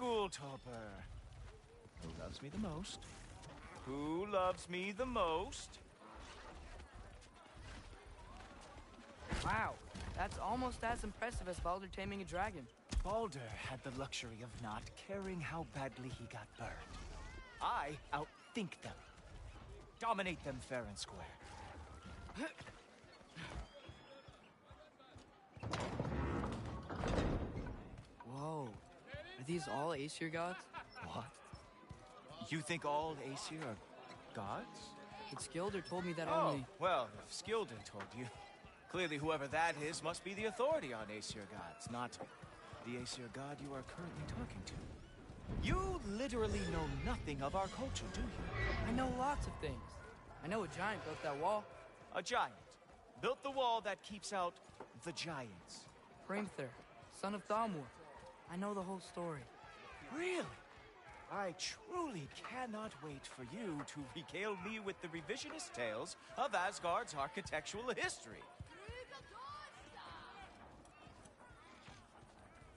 school topper. Who loves me the most? Who loves me the most? Wow, that's almost as impressive as Baldur taming a dragon. Baldur had the luxury of not caring how badly he got burned. I outthink them. Dominate them fair and square. Whoa. Are these all Aesir gods? What? You think all Aesir are gods? But Skilder told me that Oh, only... well, if Skilder told you, clearly whoever that is must be the authority on Aesir gods, not the Aesir god you are currently talking to. You literally know nothing of our culture, do you? I know lots of things. I know a giant built that wall. A giant built the wall that keeps out the giants. Hrimthur, son of Thamur. I know the whole story. Really? I truly cannot wait for you to regale me with the revisionist tales of Asgard's architectural history.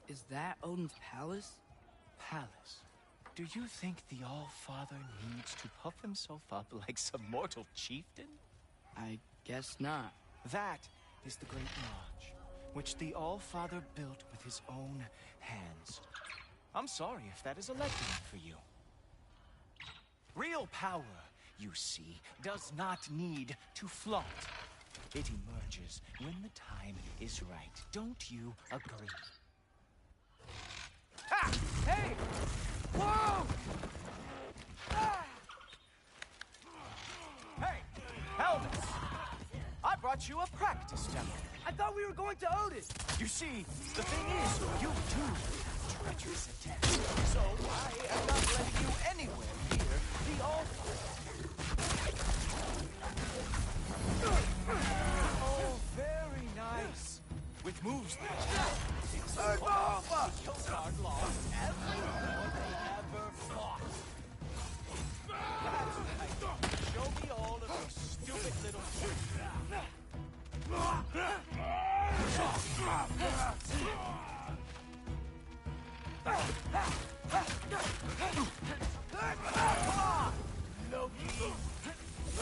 Is that Odin's palace? Palace? Do you think the All-Father needs to puff himself up like some mortal chieftain? I guess not. That is the Great Lodge, which the All-Father built with his own hands. I'm sorry if that is a letdown for you. Real power, you see, does not need to flaunt. It emerges when the time is right. Don't you agree? Ha! Hey! Whoa! Ah! Hey, Helmets! I brought you a practice demo. I thought we were going to Odin! You see, the thing is, you do treacherous attempt. So I am not letting you anywhere near the All-Father. Oh, very nice. With moves like that, Killguard lost every war they ever fought. That's right. Show me all of your stupid little Loki,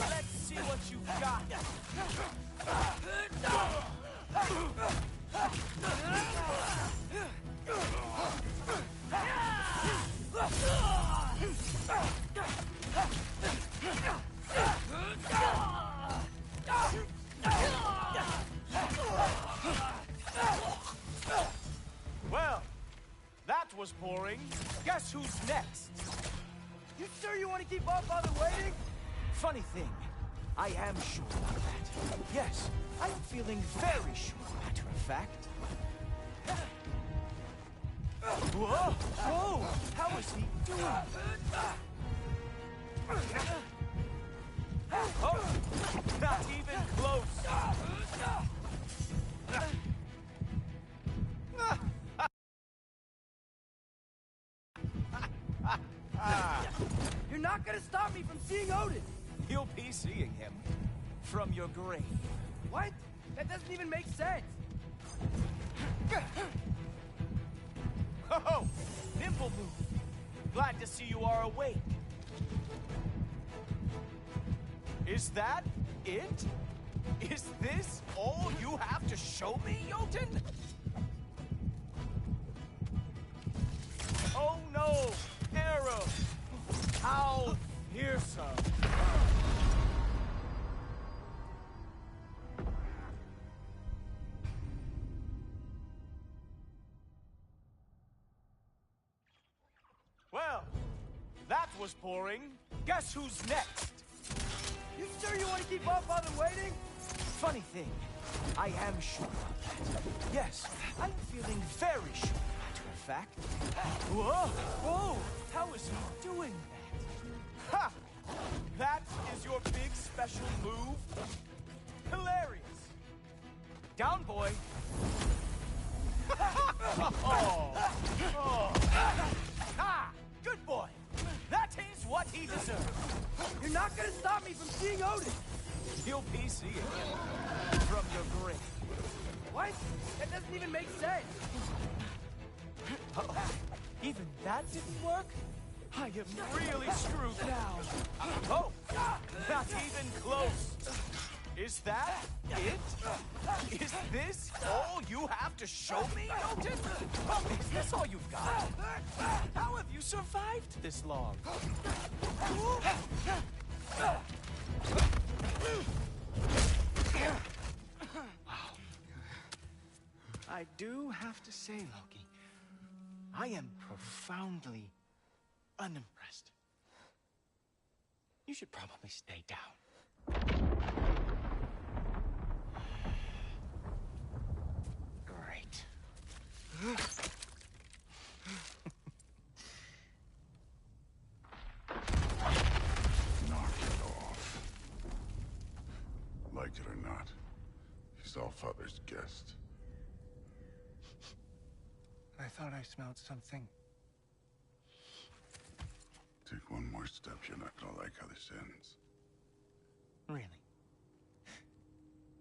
let's see what you've got. Well, that was boring. Guess who's next? You sure you want to keep up while they're waiting? Funny thing, I am sure about that. Yes, I'm feeling very sure, matter of fact. Whoa! Whoa! How is he doing? Oh! Not even close! You're not gonna stop me from seeing Odin! You'll be seeing him from your grave. What? That doesn't even make sense! Oh, nimble move. Glad to see you are awake. Is that it? Is this all you have to show me, Jotun? Oh no, arrow! How fearsome! Well, that was boring. Guess who's next? You sure you want to keep up while they're waiting? Funny thing, I am sure of that. Yes, I'm feeling very sure, matter of fact. Whoa! Whoa! How is he doing that? Ha! That is your big special move? Hilarious! Down, boy! Ah! Good boy! That is what he deserves! You're not gonna stop me from seeing Odin! You'll be seeing him from your grave. What? That doesn't even make sense! Even that didn't work? I am really screwed now. Oh, not even close. Is that it? Is this all you have to show me, Jotun? Is this all you've got? How have you survived this long? I do have to say, Loki, I am profoundly unimpressed. You should probably stay down. Great. Knock it off. Like it or not, he's Allfather's guest. I thought I smelled something. Take one more step, you're not gonna like how this ends. Really?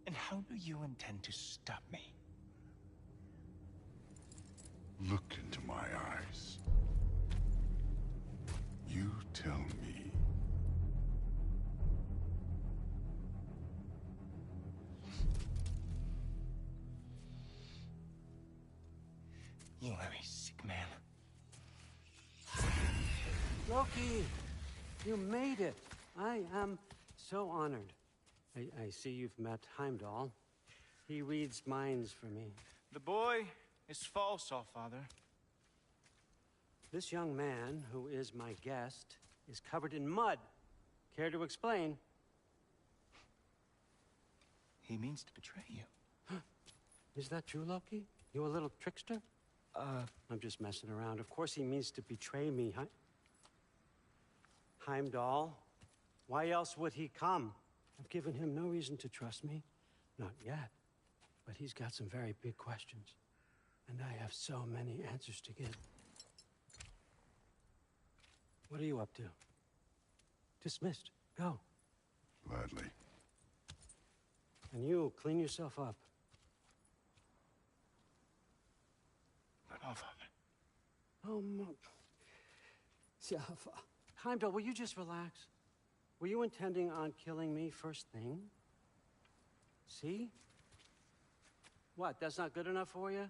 And how do you intend to stop me? Look into my eyes. You tell me. You are a sick man. Loki, you made it. I am so honored. I see you've met Heimdall. He reads minds for me. The boy is false, Allfather. This young man, who is my guest, is covered in mud. Care to explain? He means to betray you. Is that true, Loki? You a little trickster? I'm just messing around. Of course he means to betray me, huh? Heimdall? Why else would he come? I've given him no reason to trust me. Not yet. But he's got some very big questions. And I have so many answers to give. What are you up to? Dismissed. Go. Gladly. And you, clean yourself up. But Allfather. Oh, Heimdall, will you just relax? Were you intending on killing me first thing? See? What, that's not good enough for you?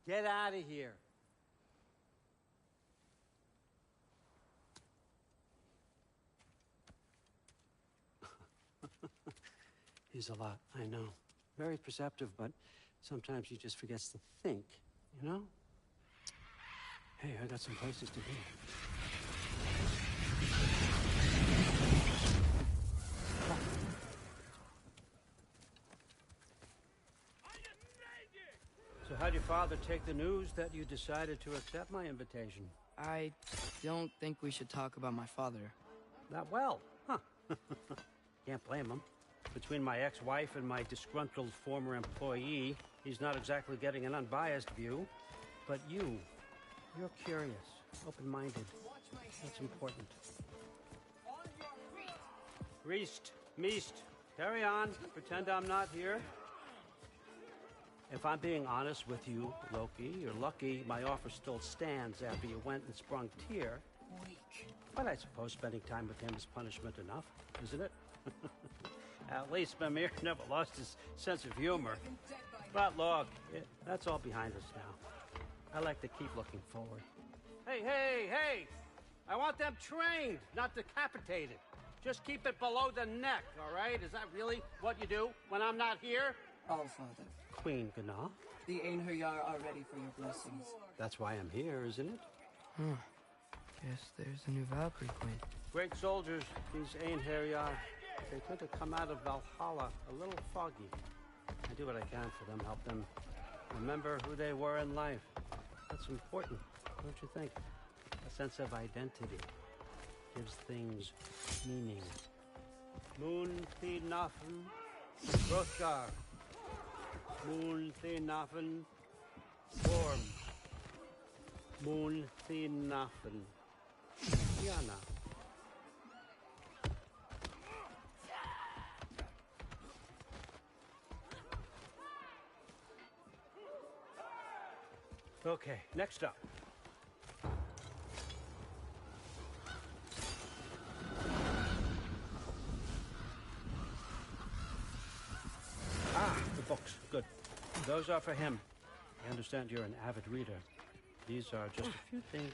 Get out of here. He's a lot, I know. Very perceptive, but sometimes he just forgets to think, you know? Hey, I got some places to be. So how'd your father take the news that you decided to accept my invitation? I don't think we should talk about my father. Not well, huh? Can't blame him. Between my ex-wife and my disgruntled former employee, he's not exactly getting an unbiased view. But you're curious, open-minded. That's important. Reist, Meest, carry on. Pretend I'm not here. If I'm being honest with you, Loki, you're lucky my offer still stands after you went and sprung Tyr. But I suppose spending time with him is punishment enough, isn't it? At least Mimir never lost his sense of humor. But look, that's all behind us now. I like to keep looking forward. Hey! I want them trained, not decapitated. Just keep it below the neck, all right? Is that really what you do when I'm not here? Allfather, Queen Gná. the Einherjar are ready for your blessings. That's why I'm here, isn't it? Guess there's a new Valkyrie Queen. Great soldiers, these Einherjar. They tend to come out of Valhalla a little foggy. I do what I can for them, help them remember who they were in life. That's important, don't you think? A sense of identity gives things meaning. Moon Thinafen, Hrothgar. Moon Thinafen, Worm. Moon Thinafen, Yana. Okay, next up. books. Good. Those are for him. I understand you're an avid reader. These are just a few things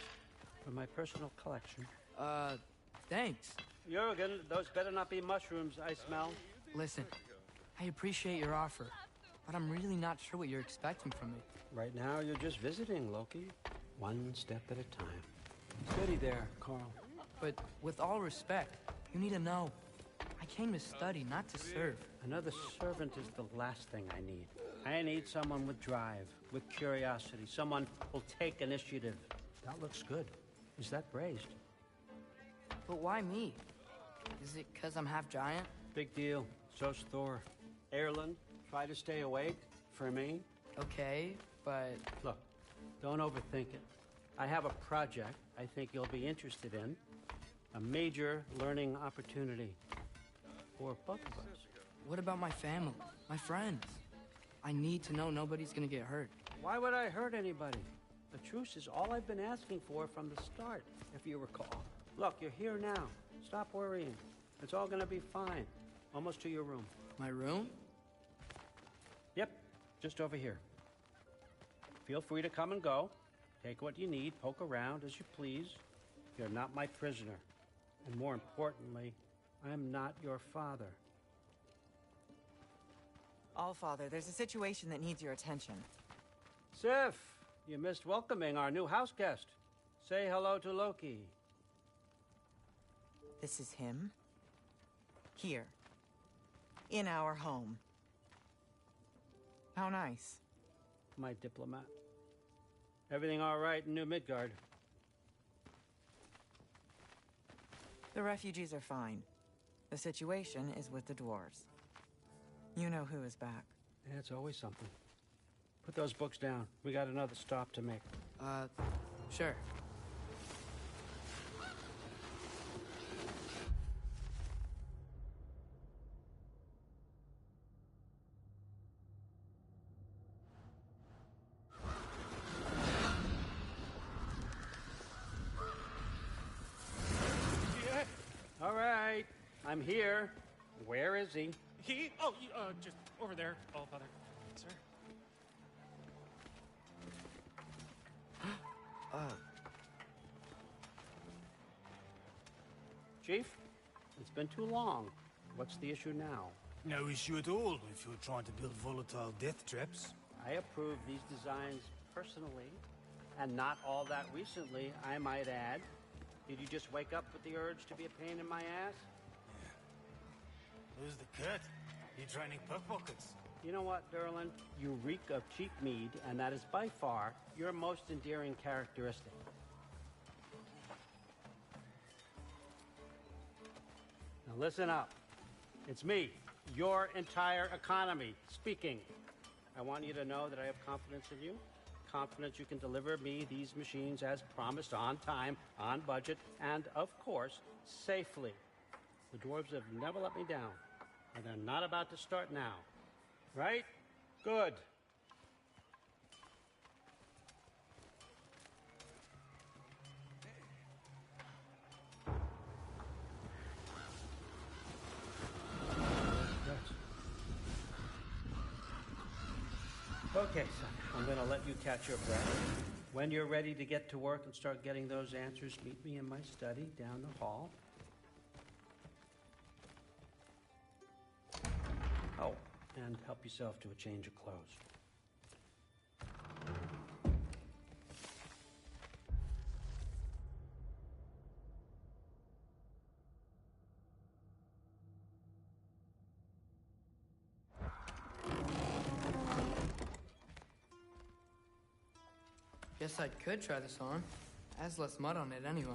from my personal collection. Thanks. Jurgen, those better not be mushrooms I smell. Listen, I appreciate your offer, but I'm really not sure what you're expecting from me. Right now, you're just visiting, Loki. One step at a time. Steady there, Carl. But with all respect, you need to know, I came to study, not to serve. Another servant is the last thing I need. I need someone with drive, with curiosity, someone who'll take initiative. That looks good. Is that braised? But why me? Is it because I'm half giant? Big deal. So's Thor. Erlen, try to stay awake for me. Okay, but... Look, don't overthink it. I have a project I think you'll be interested in. A major learning opportunity for both of us. What about my family, my friends? I need to know nobody's gonna get hurt. Why would I hurt anybody? A truce is all I've been asking for from the start, if you recall. Look, you're here now. Stop worrying. It's all gonna be fine. Almost to your room. My room? Yep, just over here. Feel free to come and go. Take what you need, poke around as you please. You're not my prisoner. And more importantly, I'm not your father. Allfather, there's a situation that needs your attention. Sif, you missed welcoming our new house guest. Say hello to Loki. This is him. Here. In our home. How nice. My diplomat. Everything all right in New Midgard? The refugees are fine. The situation is with the dwarves. You know who is back. Yeah, it's always something. Put those books down. We got another stop to make. Sure. All right, I'm here. Where is he? He? Oh, just over there, Allfather. Sir. Chief, it's been too long. What's the issue now? No issue at all if you're trying to build volatile death traps. I approve these designs personally, and not all that recently, I might add. Did you just wake up with the urge to be a pain in my ass? Who's the cut? You training pickpockets? You know what, Derlin? You reek of cheap mead, and that is by far your most endearing characteristic. Now listen up. It's me, your entire economy, speaking. I want you to know that I have confidence in you. Confidence you can deliver me these machines as promised, on time, on budget, and, of course, safely. The dwarves have never let me down, and they're not about to start now. Right? Good. Okay, son, I'm going to let you catch your breath. When you're ready to get to work and start getting those answers, meet me in my study down the hall. Oh, and help yourself to a change of clothes. Guess I could try this on. Has less mud on it anyway.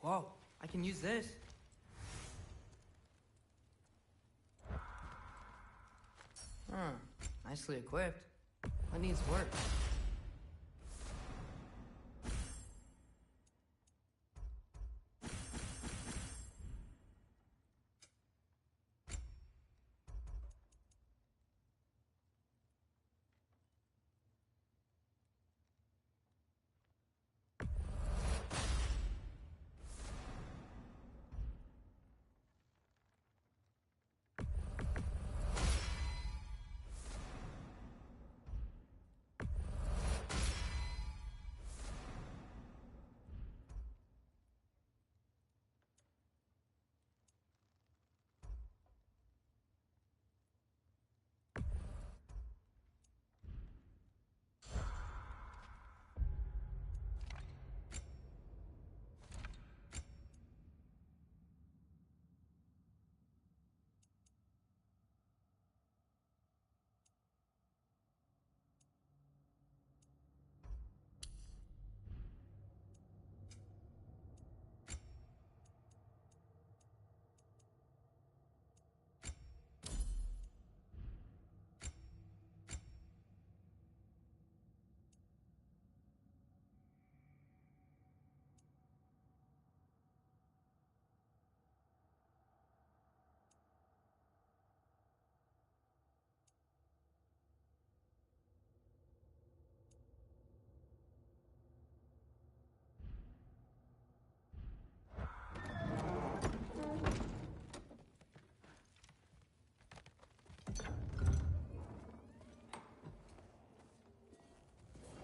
Whoa, I can use this. Huh, nicely equipped. What needs work?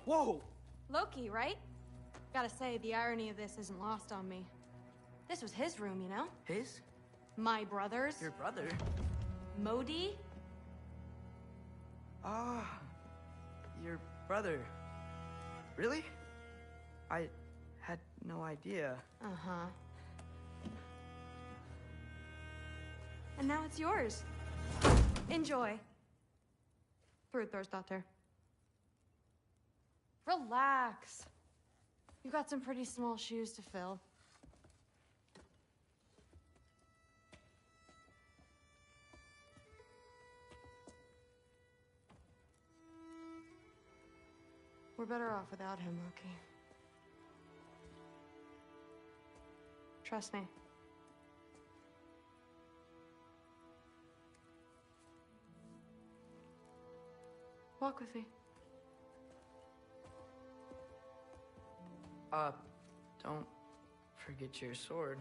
Whoa! Loki, right? Gotta say, the irony of this isn't lost on me. This was his room, you know? His? My brother's. Your brother? Modi? Ah, your brother. Really? I had no idea. Uh-huh. And now it's yours. Enjoy. Daughter. Relax. You got some pretty small shoes to fill. We're better off without him, Loki. Trust me. Walk with me. Don't forget your sword.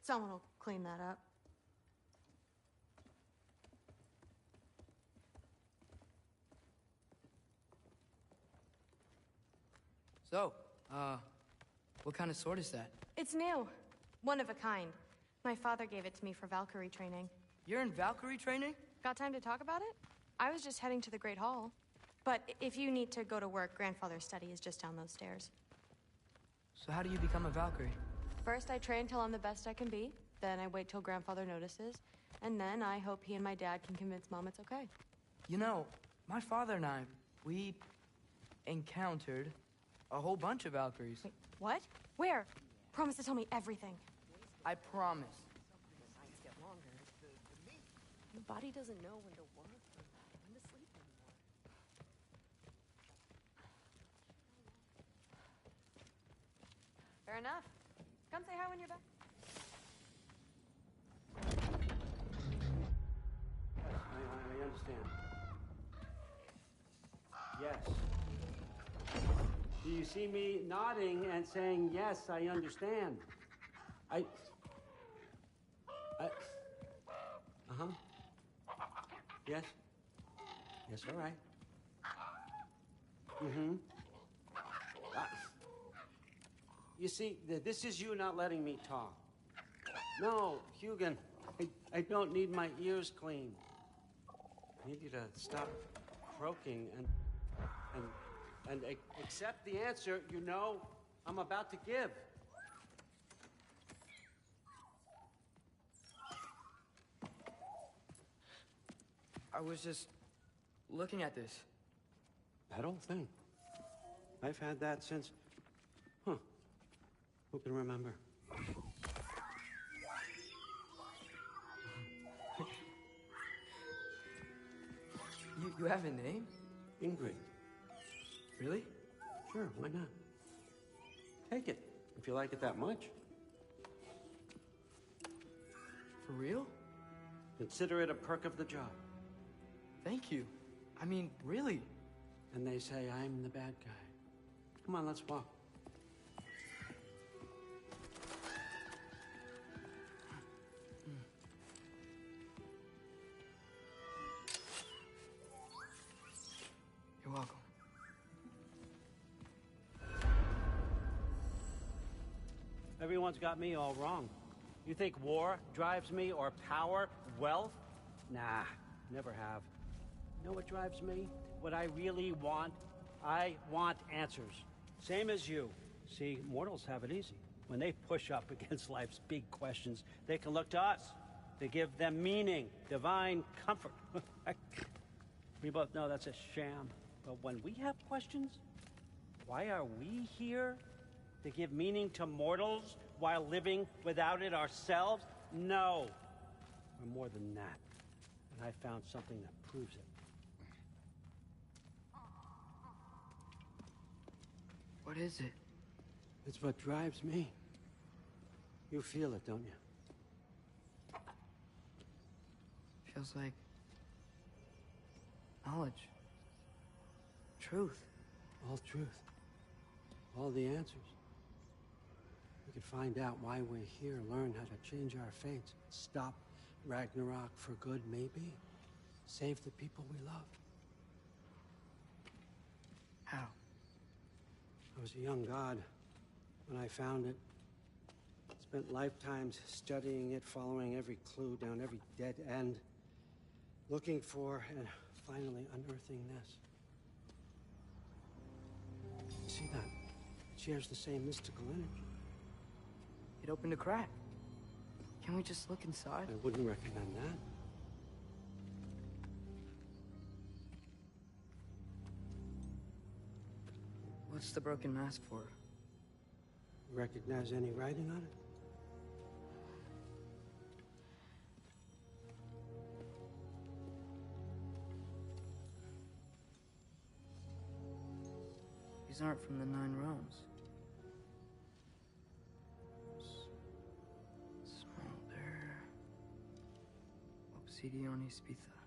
Someone will clean that up. So, what kind of sword is that? It's new. One of a kind. My father gave it to me for Valkyrie training. You're in Valkyrie training? Got time to talk about it? I was just heading to the Great Hall. But if you need to go to work, Grandfather's study is just down those stairs. So how do you become a Valkyrie? First, I train till I'm the best I can be. Then I wait till Grandfather notices. And then I hope he and my dad can convince Mom it's okay. You know, my father and I, we encountered a whole bunch of Valkyries. Wait, what? Where? Promise to tell me everything. I promise. The body doesn't know when to work or when to sleep anymore. Fair enough. Come say hi when you're back. I understand. Yes. Do you see me nodding and saying, yes, I understand? Uh-huh. Yes? Yes, all right. Mm-hmm. You see, this is you not letting me talk. No, Hugin, I don't need my ears cleaned. I need you to stop croaking and accept the answer you know I'm about to give. I was just looking at this. That old thing. I've had that since... Who can remember? You have a name? Ingrid. Really? Sure, why not? Take it, if you like it that much. For real? Consider it a perk of the job. Thank you. I mean, really. And they say I'm the bad guy. Come on, let's walk. You're welcome. Everyone's got me all wrong. You think war drives me, or power, wealth? Nah, never have. You know what drives me? What I really want? I want answers. Same as you. See, mortals have it easy. When they push up against life's big questions, they can look to us. They give them meaning, divine comfort. We both know that's a sham. But when we have questions, why are we here? To give meaning to mortals while living without it ourselves? No. We're more than that. And I found something that proves it. What is it? It's what drives me. You feel it, don't you? Feels like knowledge. Truth. All truth. All the answers. could find out why we're here, learn how to change our fates, stop Ragnarok for good, maybe. Save the people we love. How? I was a young god when I found it. Spent lifetimes studying it, following every clue down every dead end, looking for and finally unearthing this. You see that? It shares the same mystical energy. It opened a crack. Can we just look inside? I wouldn't recommend that. What's the broken mask for? Recognize any writing on it? These aren't from the 9 realms. Smolder. Obsidione Spitha.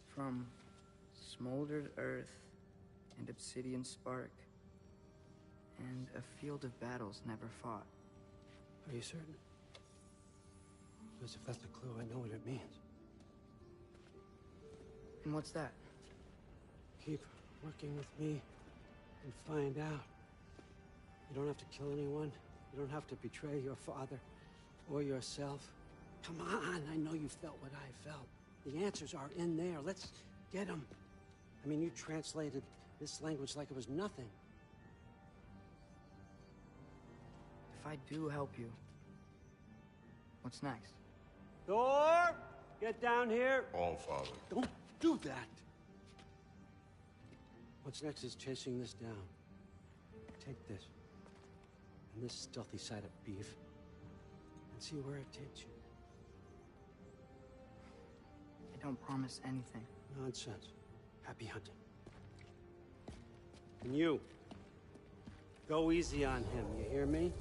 From smoldered earth and obsidian spark. And a field of battles never fought. Are you certain? Because if that's a clue, I know what it means. And what's that? Keep working with me and find out. You don't have to kill anyone. You don't have to betray your father or yourself. Come on, I know you felt what I felt. The answers are in there. Let's get them. I mean, you translated this language like it was nothing. If I do help you, what's next? Thor! Get down here! All Father. Don't do that! What's next is chasing this down. Take this, and this stealthy side of beef, and see where it takes you. I don't promise anything. Nonsense. Happy hunting. And you, go easy on him, you hear me?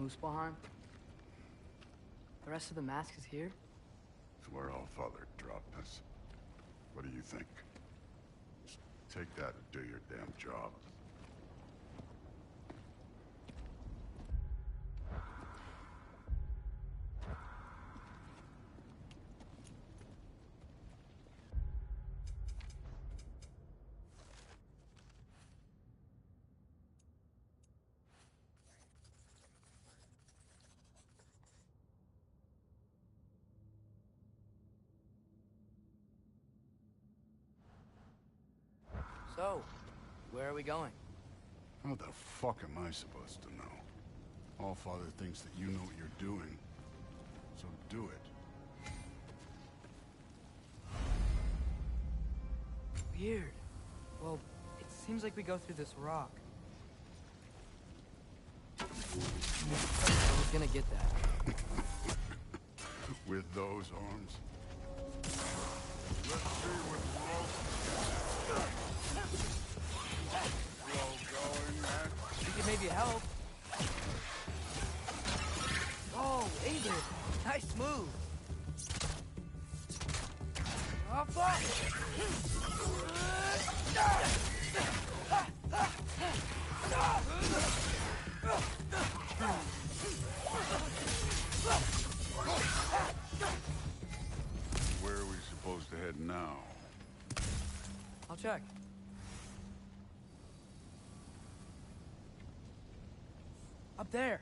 Muspelheim? The rest of the mask is here? It's where All Father dropped us. What do you think? Just take that and do your damn job. So, where are we going? How the fuck am I supposed to know? All Father thinks that you know what you're doing. So do it. Weird. Well, it seems like we go through this rock. I was gonna get that. With those arms. Let's see what We could maybe help. Oh, Aiden! Nice move! Oh, fuck! Where are we supposed to head now? I'll check. Up there.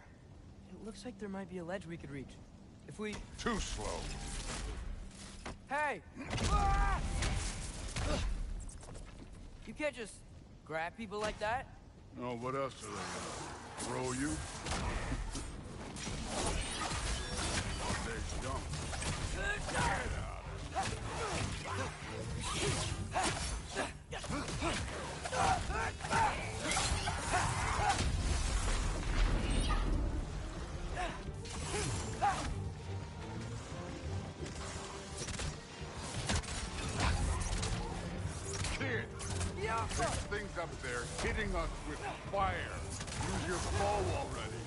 It looks like there might be a ledge we could reach. If we... Too slow. Hey! You can't just grab people like that. Oh, what else are they gonna throw you? They dump. Yeah. There's things up there hitting us with fire. Use your bow already.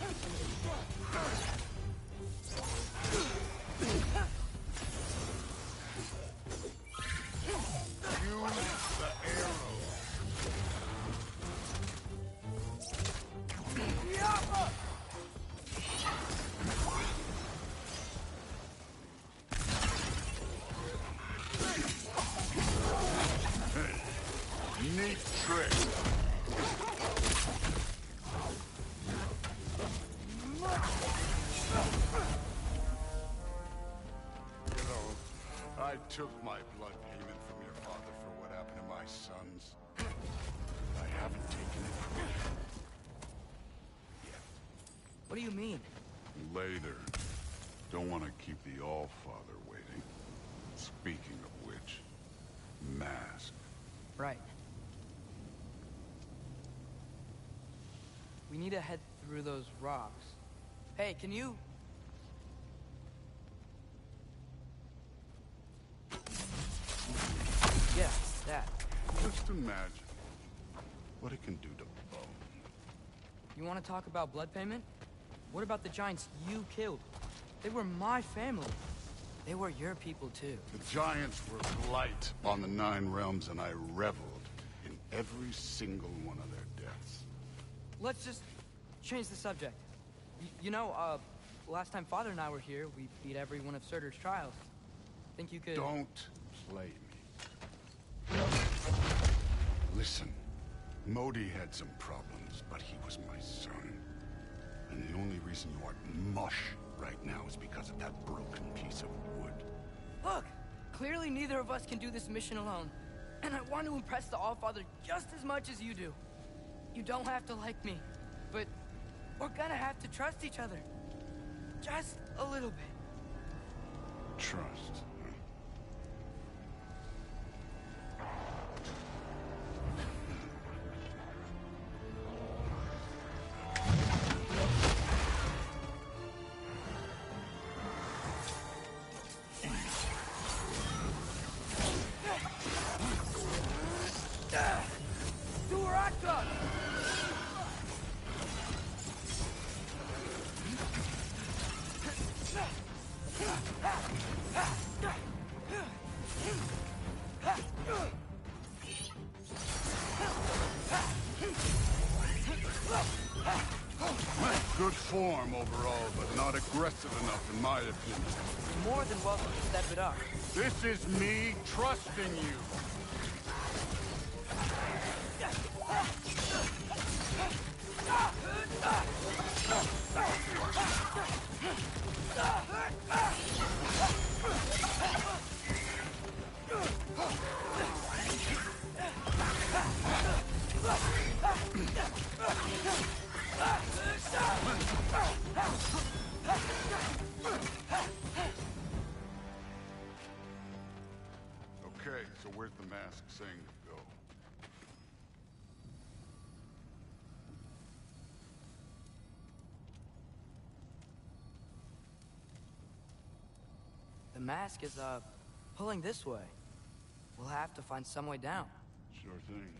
Use the arrow. Neat trick. You know, I took my blood payment from your father for what happened to my sons. I haven't taken it from you yet. What do you mean? Later. Don't want to keep the All-Father waiting. Speaking of which, mask. Right. We need to head through those rocks. Hey, can you... Yeah, that. Just imagine what it can do to bone. You want to talk about blood payment? What about the giants you killed? They were my family. They were your people, too. The giants were blight on the 9 realms, and I reveled in every single one of their deaths. Let's just change the subject. You know, last time Father and I were here, we beat every one of Surtur's trials. Think you could... Don't play me. Listen, Modi had some problems, but he was my son. And the only reason you aren't mush right now is because of that broken piece of wood. Look! Clearly neither of us can do this mission alone. And I want to impress the All-Father just as much as you do. You don't have to like me, but we're gonna have to trust each other. Just a little bit. Trust. Good form overall, but not aggressive enough in my opinion. You're more than welcome to step it up. This is me trusting you. Okay, so where's the mask saying to go? The mask is, pulling this way. We'll have to find some way down. Sure thing.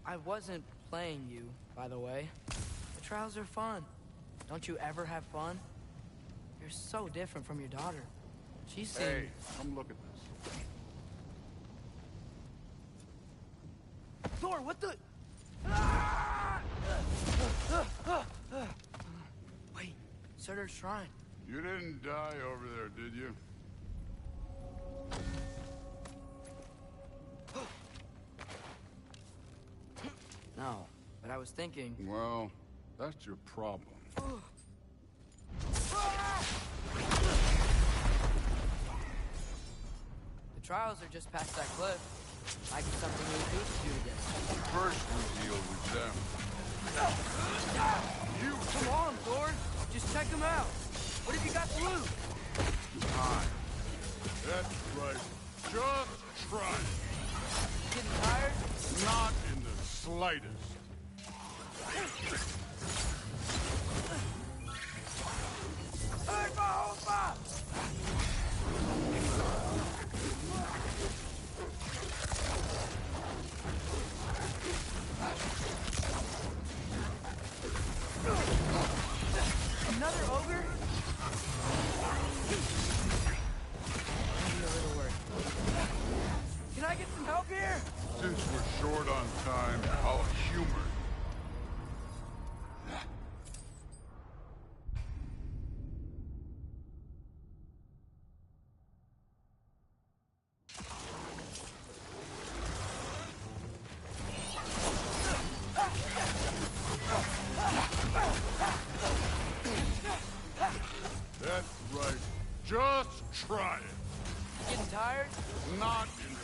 I wasn't playing you, by the way. The trials are fun. Don't you ever have fun? You're so different from your daughter. She's seen... Hey, come look at this. Thor, what the... Wait, Surtur's shrine. You didn't die over there, did you? No, but I was thinking... Well, that's your problem. The trials are just past that cliff. Might be something we need to do together. First we deal with them. You Come on, Thor! Just check them out! What have you got to lose? time. That's right. Just try. Getting tired? Not in the slightest. That's right. Just try it. Getting tired? Not in the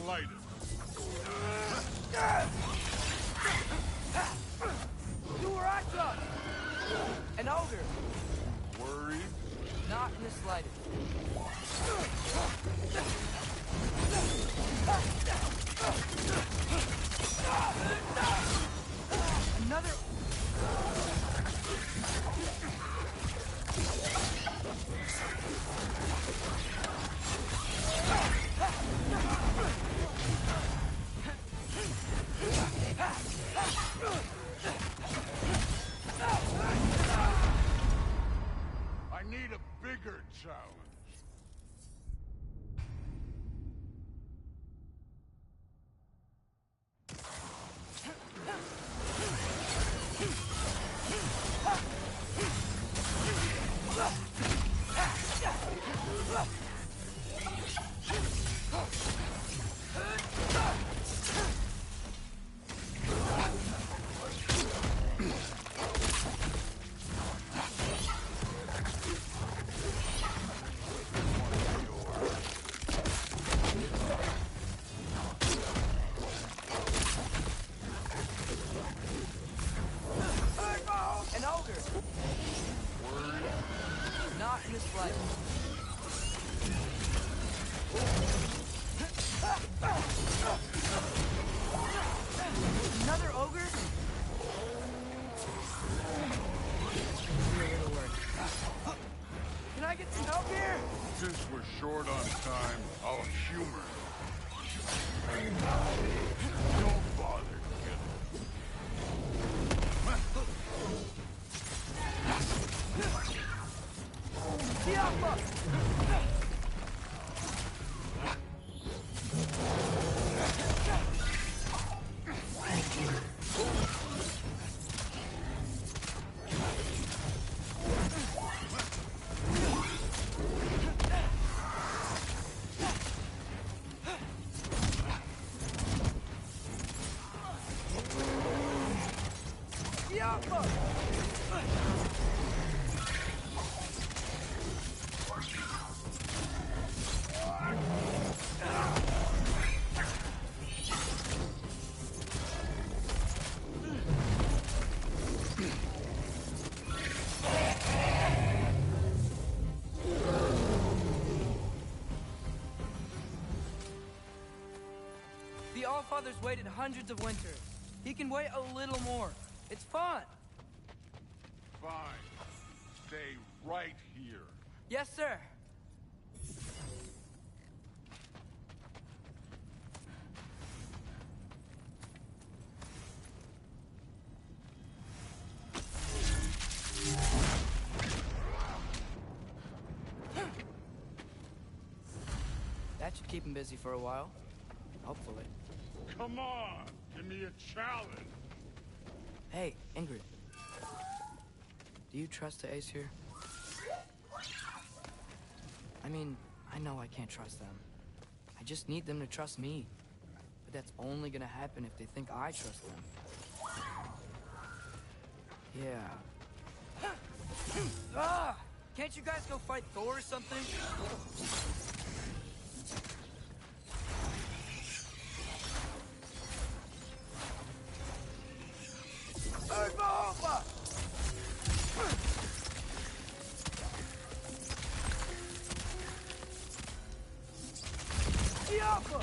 slightest. You were I trust! An ogre! Worried? Not in the slightest. Another... I need a bigger challenge. An ogre! Not in the slightest. Another ogre? You're a little worried. Can I get some help here? Since we're short on time, I'll humor you. Don't bother, kid. Diablo! Diablo! The Allfather's waited hundreds of winters. He can wait a little more. It's fun. Fine. Stay right here. Yes, sir. That should keep him busy for a while. Hopefully. Come on, give me a challenge. Hey, Ingrid. Do you trust the Ace here? I mean, I know I can't trust them. I just need them to trust me. But that's only gonna happen if they think I trust them. Yeah. Ah! Can't you guys go fight Thor or something? Diablo!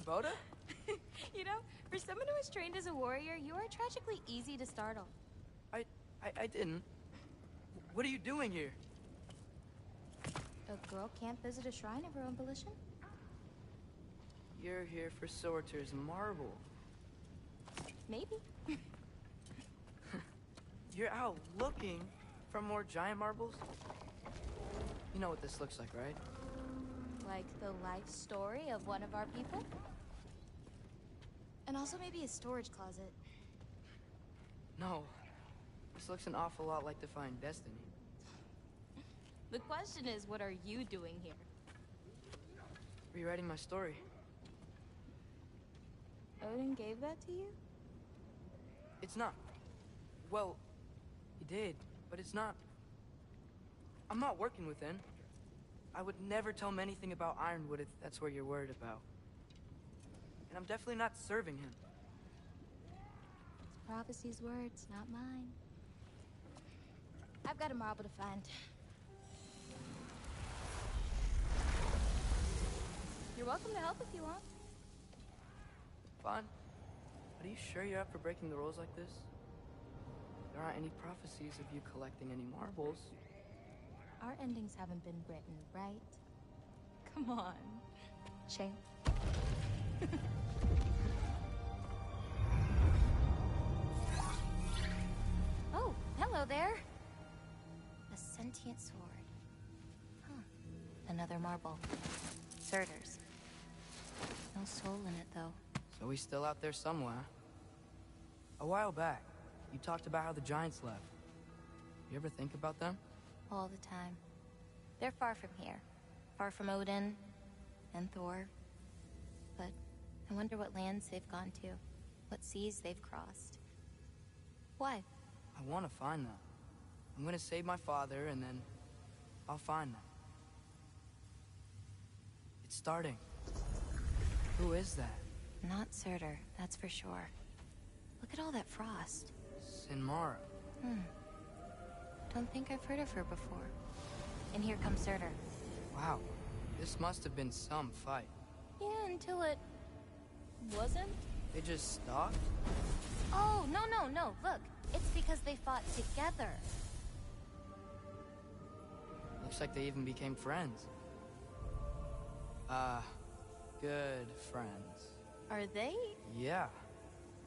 Boda? You know, for someone who was trained as a warrior, you are tragically easy to startle. I didn't. What are you doing here? A girl can't visit a shrine of her own volition? You're here for Sorter's marble. Maybe. You're out looking for more giant marbles? You know what this looks like, right? Like the life story of one of our people? And also maybe a storage closet. No. This looks an awful lot like Defying Destiny. The question is, what are you doing here? Rewriting my story. Odin gave that to you? It's not. Well, he did, but it's not. I'm not working with him. I would never tell him anything about Ironwood if that's what you're worried about. And I'm definitely not serving him. It's prophecy's words, not mine. I've got a marble to find. You're welcome to help if you want. Fine. But are you sure you're up for breaking the rules like this? There aren't any prophecies of you collecting any marbles. Our endings haven't been written, right? Come on, champ. Oh, hello there. A sentient sword. Huh. Another marble. Surtur's. No soul in it, though. So he's still out there somewhere. A while back, you talked about how the giants left. You ever think about them? All the time. They're far from here. Far from Odin and Thor. But I wonder what lands they've gone to. What seas they've crossed. Why? I want to find them. I'm gonna save my father, and then I'll find them. It's starting. Who is that? Not Surtur, that's for sure. Look at all that frost. Sinmara. Don't think I've heard of her before. And here comes Surtur. Wow. This must have been some fight. Yeah, until it... wasn't? They just stopped? Oh, no. Look, it's because they fought together. Looks like they even became friends. Good friends. Are they? Yeah.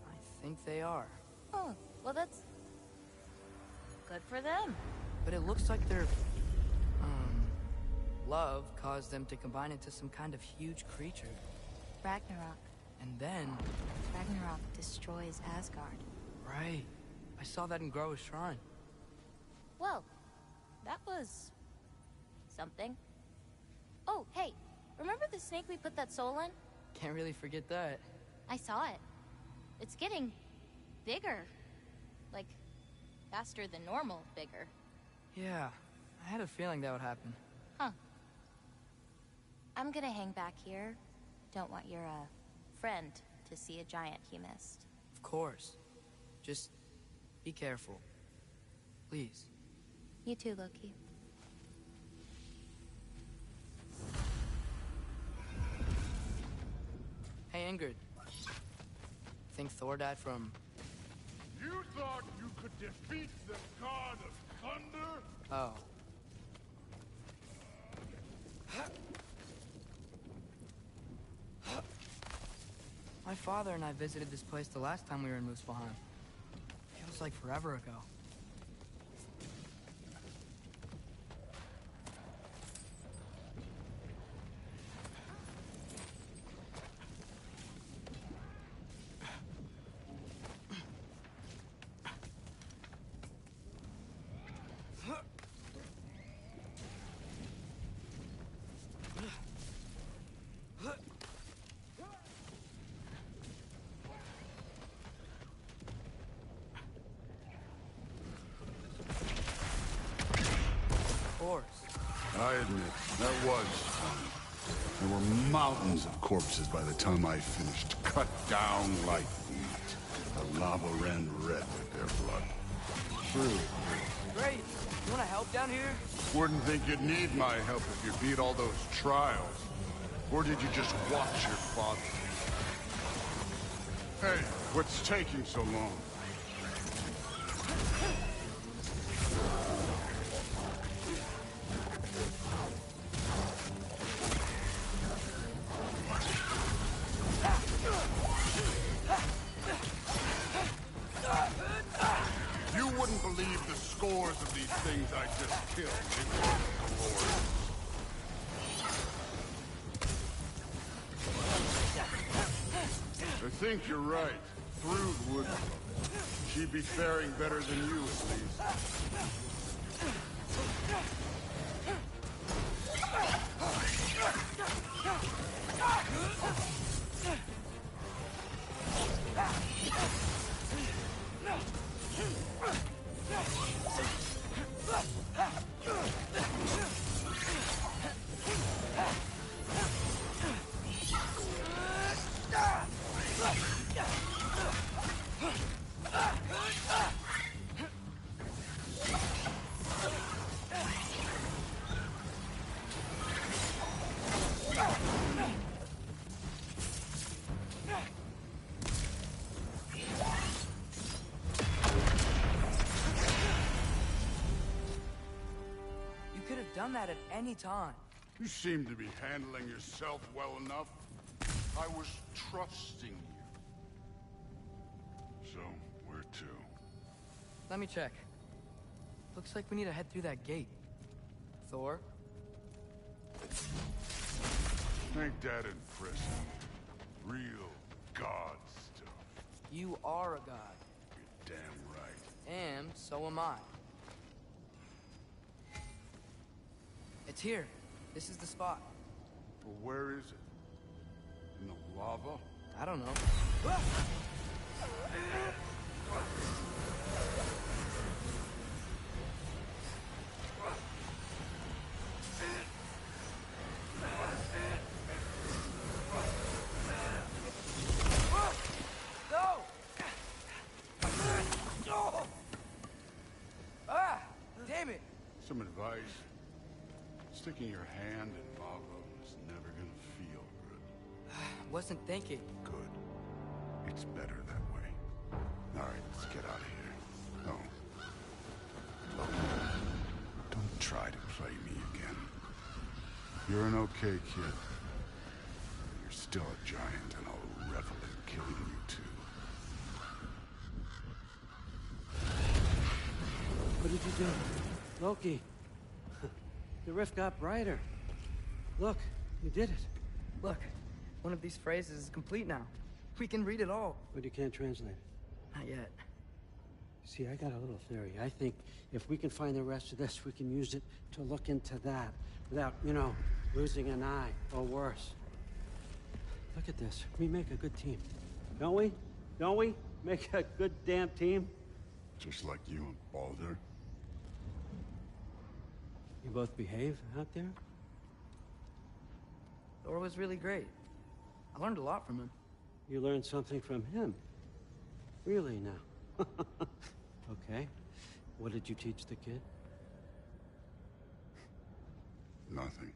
I think they are. Oh, well that's... good for them. But it looks like their... love caused them to combine into some kind of huge creature. Ragnarok. And then... Ragnarok destroys Asgard. Right. I saw that in Groa's shrine. Well, that was... something. Oh, hey, remember the snake we put that soul in? Can't really forget that. I saw it. It's getting... bigger. Like, faster than normal bigger. Yeah, I had a feeling that would happen. Huh. I'm gonna hang back here. Don't want your, friend to see a giant he missed. Of course. Just be careful. Please. You too, Loki. Hey, Ingrid. Think Thor died from... You thought you could defeat the god of thunder? Oh. My father and I visited this place the last time we were in Muspelheim. Feels like forever ago. I admit, that was fun. There were mountains of corpses by the time I finished, cut down like meat. The lava ran red with their blood. True. Great. You wanna help down here? Wouldn't think you'd need my help if you beat all those trials. Or did you just watch your father? Hey, what's taking so long? You wouldn't believe the scores of these things I just killed. It was glorious. think you're right. Thrud would. She'd be faring better than you, at least. Done that at any time. You seem to be handling yourself well enough. I was trusting you. So, where to? Let me check. Looks like we need to head through that gate. Thor? Ain't that impressive? Real god stuff. You are a god. You're damn right. And so am I. It's here. This is the spot. Well, where is it? In the lava? I don't know. No! Ah! Damn it! Some advice. Sticking your hand in lava is never gonna feel good. Wasn't thinking. Good. It's better that way. All right, let's get out of here. No. Look, don't try to play me again. You're an okay kid. You're still a giant, and I'll revel in killing you too. What did you do? Loki. The rift got brighter. Look, you did it. Look, one of these phrases is complete now. We can read it all. But you can't translate it. Not yet. See, I got a little theory. I think if we can find the rest of this, we can use it to look into that without, you know, losing an eye or worse. Look at this. We make a good team. Don't we? Don't we? Make a good damn team? Just like you and Baldur. You both behave out there? Thor was really great. I learned a lot from him. You learned something from him? Really now? Okay. What did you teach the kid? Nothing.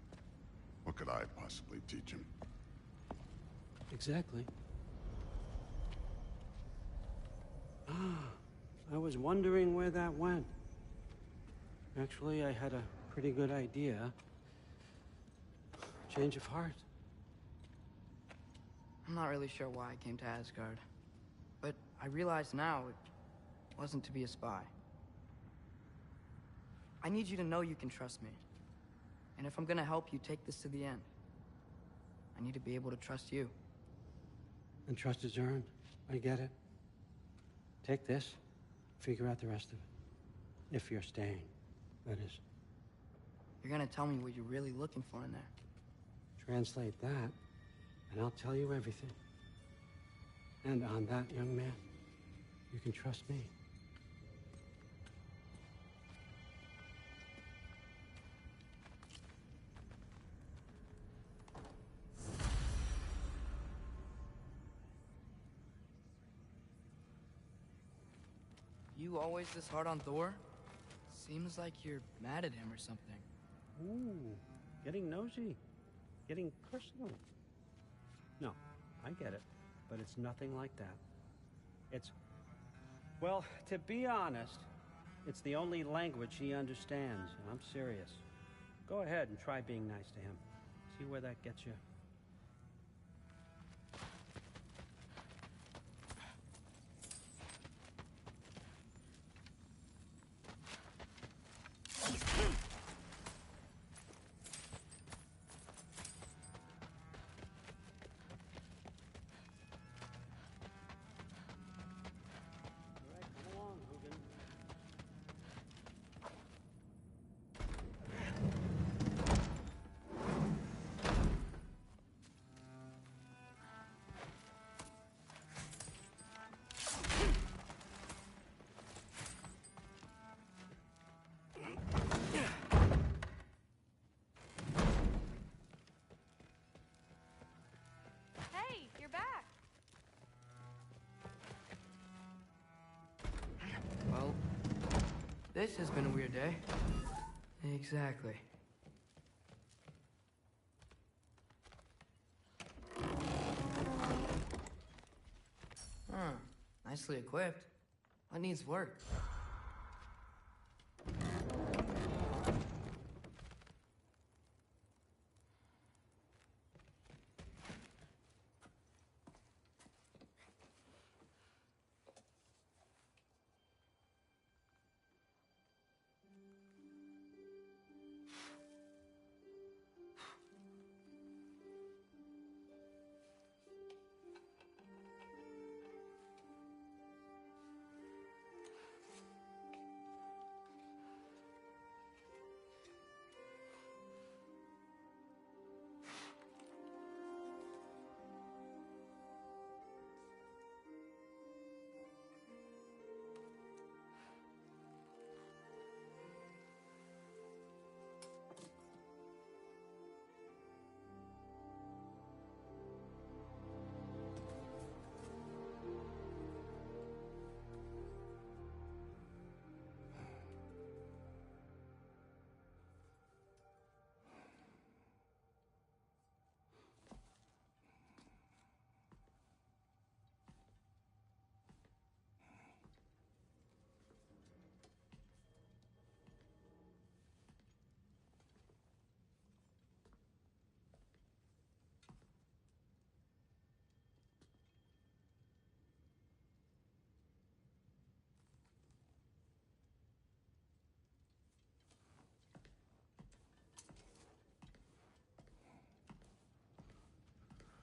What could I possibly teach him? Exactly. I was wondering where that went. Actually, I had a pretty good idea. Change of heart. I'm not really sure why I came to Asgard. But I realize now it wasn't to be a spy. I need you to know you can trust me. And if I'm gonna help you take this to the end, I need to be able to trust you. And trust is earned. I get it. Take this, figure out the rest of it. If you're staying, that is. You're gonna tell me what you're really looking for in there. Translate that, and I'll tell you everything. And on that, young man, you can trust me. You always this hard on Thor? Seems like you're mad at him or something. Ooh, getting nosy. Getting personal. No, I get it. But it's nothing like that. It's... Well, to be honest, it's the only language he understands, and I'm serious. Go ahead and try being nice to him. See where that gets you. This has been a weird day. Exactly. Huh. Nicely equipped. What needs work?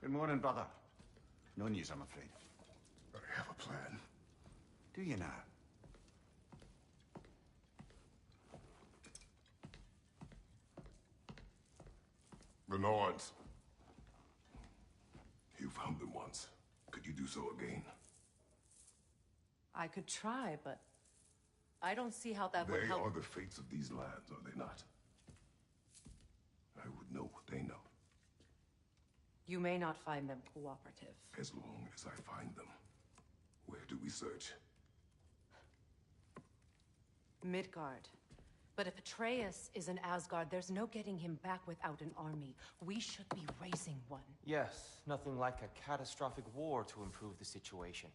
Good morning, brother. No news, I'm afraid. I have a plan. Do you now? The Norns. You found them once. Could you do so again? I could try, but I don't see how that would They help. are the fates of these lands, are they not? I would know what they know. You may not find them cooperative. As long as I find them. Where do we search? Midgard. But if Atreus is in Asgard, there's no getting him back without an army. We should be raising one. Yes, nothing like a catastrophic war to improve the situation.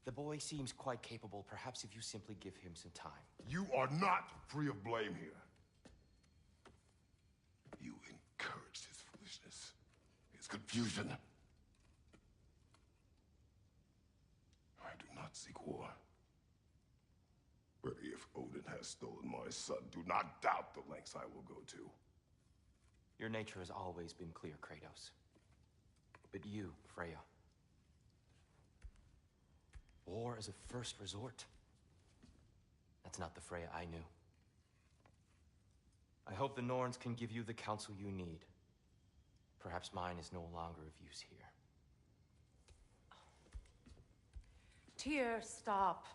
The boy seems quite capable. Perhaps if you simply give him some time. You are not free of blame here. You encouraged his foolishness, his confusion. I do not seek war. But if Odin has stolen my son, do not doubt the lengths I will go to. Your nature has always been clear, Kratos. But you, Freya. War as a first resort. That's not the Freya I knew. I hope the Norns can give you the counsel you need. Perhaps mine is no longer of use here. Tyr, stop.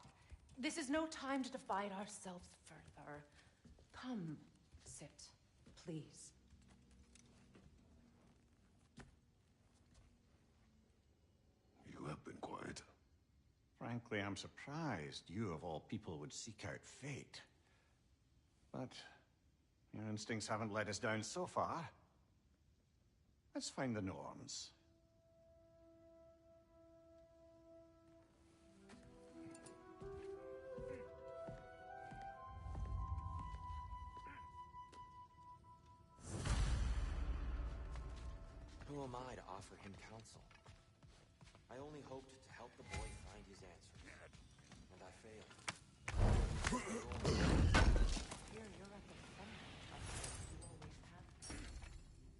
This is no time to divide ourselves further. Come, sit, please. You have been quiet. Frankly, I'm surprised you, of all people, would seek out fate. But your instincts haven't let us down so far. Let's find the Norns. Who am I to offer him counsel? I only hoped to help the boy find his answers. And I failed. Here, you're at the center of what you always have been.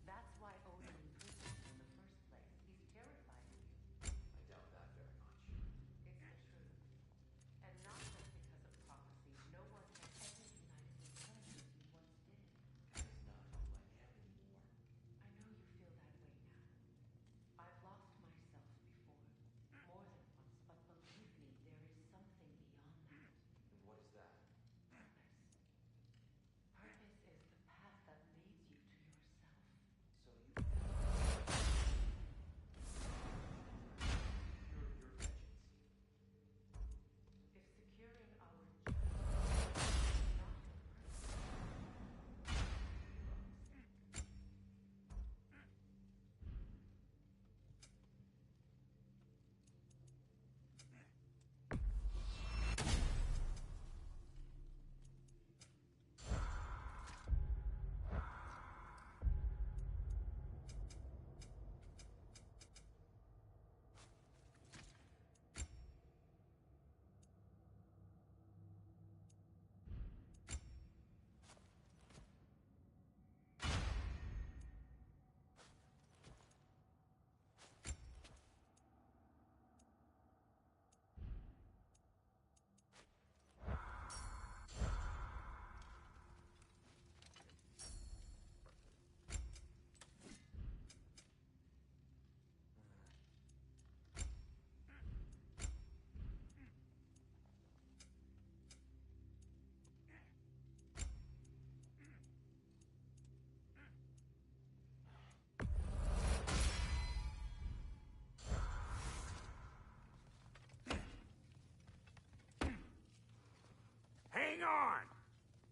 That's why Odin imprisoned you in the first place. He's terrified of you. I doubt that very much. It's the truth. And not just because of prophecy. No one has ever united his son as you once did. That is not who I am anymore. I know you feel that way now. I've lost myself before. More than once, but believe me,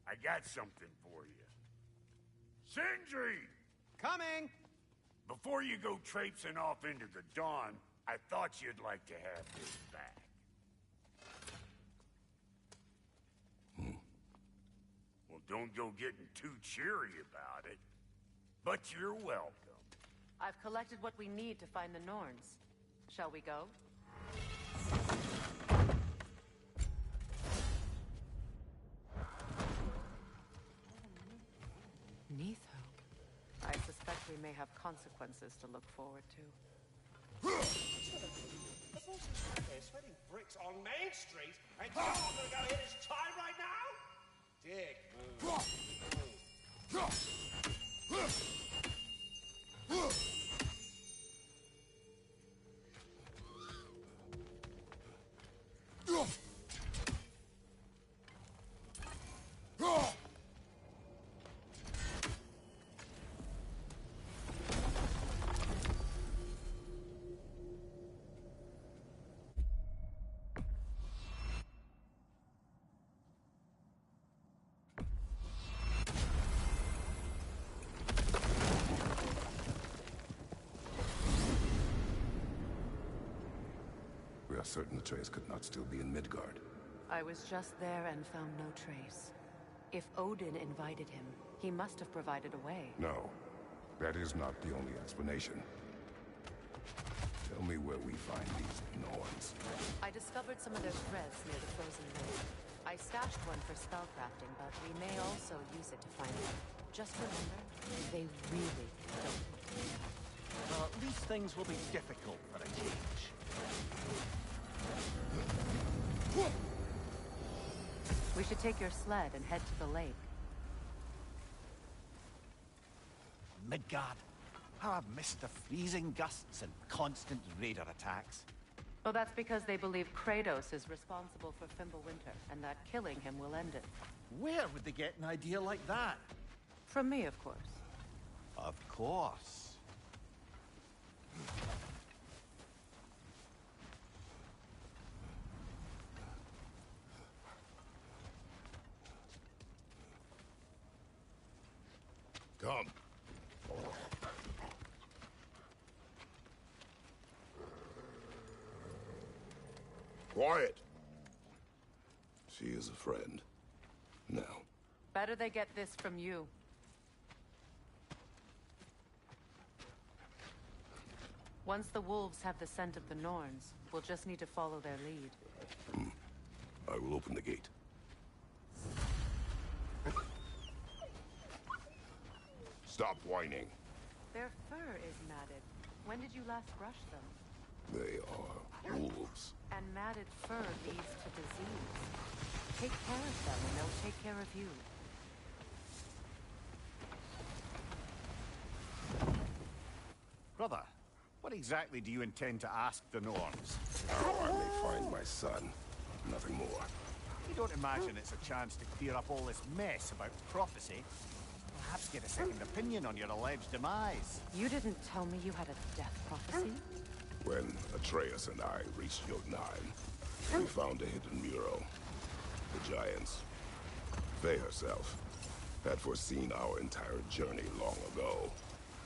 I got something for you. Sindri! Coming! Before you go traipsing off into the dawn, I thought you'd like to have this back. Well, don't go getting too cheery about it. But you're welcome. I've collected what we need to find the Norns. Shall we go? Neath. I suspect we may have consequences to look forward to. Sweating bricks on Main Street, and you're gonna go hit his time right now? Dick We are certain the trace could not still be in Midgard. I was just there and found no trace. If Odin invited him, he must have provided a way. No, that is not the only explanation. Tell me where we find these Norns. I discovered some of their threads near the frozen lake. I stashed one for spellcrafting, but we may also use it to find them. Just remember, they really don't. Well, at least things will be difficult for a change. We should take your sled and head to the lake. Midgard. How I've missed the freezing gusts and constant raider attacks. Well, that's because they believe Kratos is responsible for Fimbulwinter, and that killing him will end it. Where would they get an idea like that? From me, of course. Of course. Come. Quiet. She is a friend. Now. Better they get this from you. Once the wolves have the scent of the Norns, we'll just need to follow their lead. I will open the gate. Stop whining. Their fur is matted. When did you last brush them? They are wolves. And matted fur leads to disease. Take care of them and they'll take care of you. Brother, what exactly do you intend to ask the Norns? How I may find my son. Nothing more. You don't imagine it's a chance to clear up all this mess about prophecy? Perhaps get a second opinion on your alleged demise. You didn't tell me you had a death prophecy? When Atreus and I reached Jotunheim, we found a hidden mural. The Giants, Faye herself, had foreseen our entire journey long ago.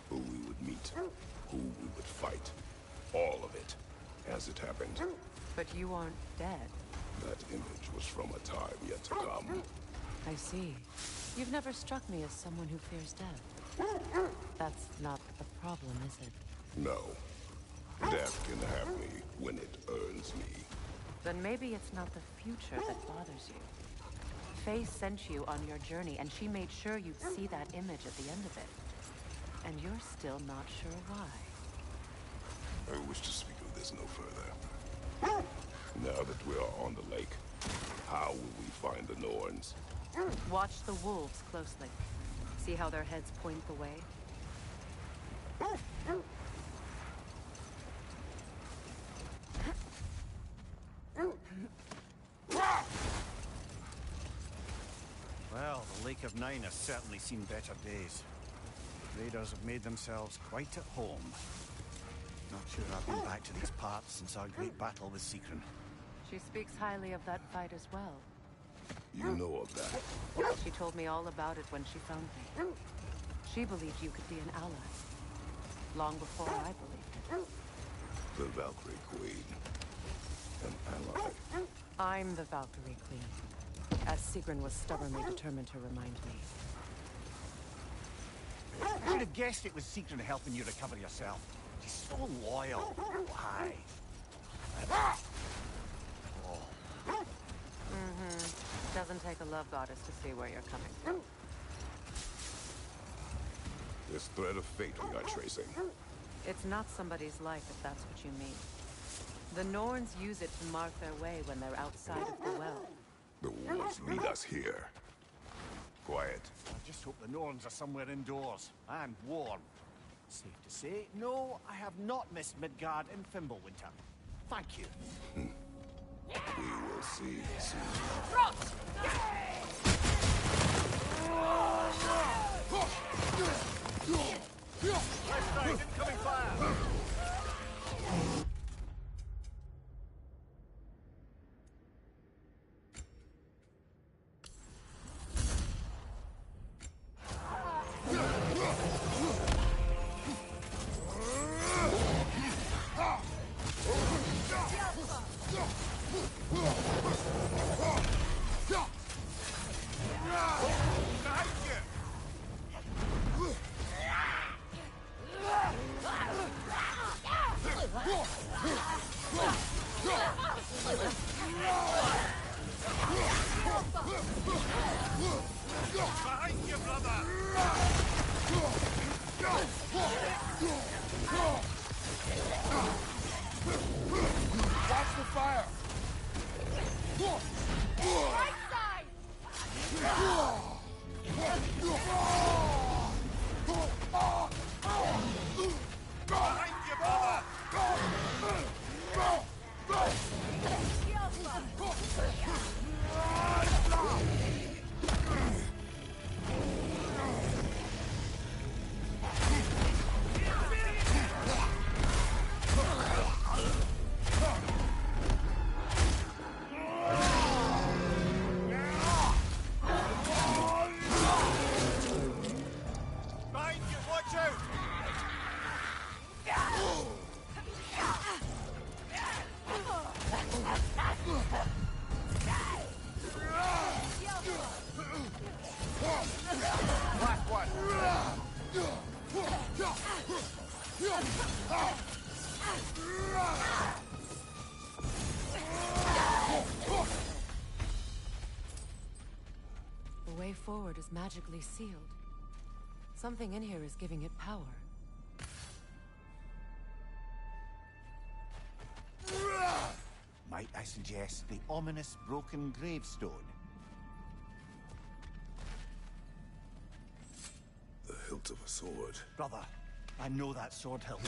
Who we would meet, who we would fight. All of it, as it happened. But you aren't dead. That image was from a time yet to come. I see. You've never struck me as someone who fears death. That's not the problem, is it? No. Death can have me when it earns me. Then maybe it's not the future that bothers you. Faye sent you on your journey, and she made sure you'd see that image at the end of it. And you're still not sure why. I wish to speak of this no further. Now that we are on the lake, how will we find the Norns? Watch the wolves closely. See how their heads point the way? Well, the Lake of Nine has certainly seen better days. Raiders have made themselves quite at home. Not sure I've been back to these parts since our great battle with Seekron. She speaks highly of that fight as well. You know of that? She told me all about it when she found me. She believed you could be an ally. Long before I believed it. The Valkyrie Queen. An ally. I'm the Valkyrie Queen. As Sigrun was stubbornly determined to remind me. I should have guessed it was Sigrun helping you recover yourself. She's so loyal. Why? Doesn't take a love goddess to see where you're coming from. This thread of fate we are tracing. It's not somebody's life, if that's what you mean. The Norns use it to mark their way when they're outside of the well. The wolves lead us here. Quiet. I just hope the Norns are somewhere indoors and warm. Safe to say, no, I have not missed Midgard in Fimbulwinter. Thank you. We will see soon. Left side, incoming fire! Behind you, brother! Watch the fire! Right side! Behind you, brother! Behind you, watch out! Last one. The way forward is magically sealed. Something in here is giving it power. Might I suggest the ominous broken gravestone? The hilt of a sword. Brother, I know that sword hilt.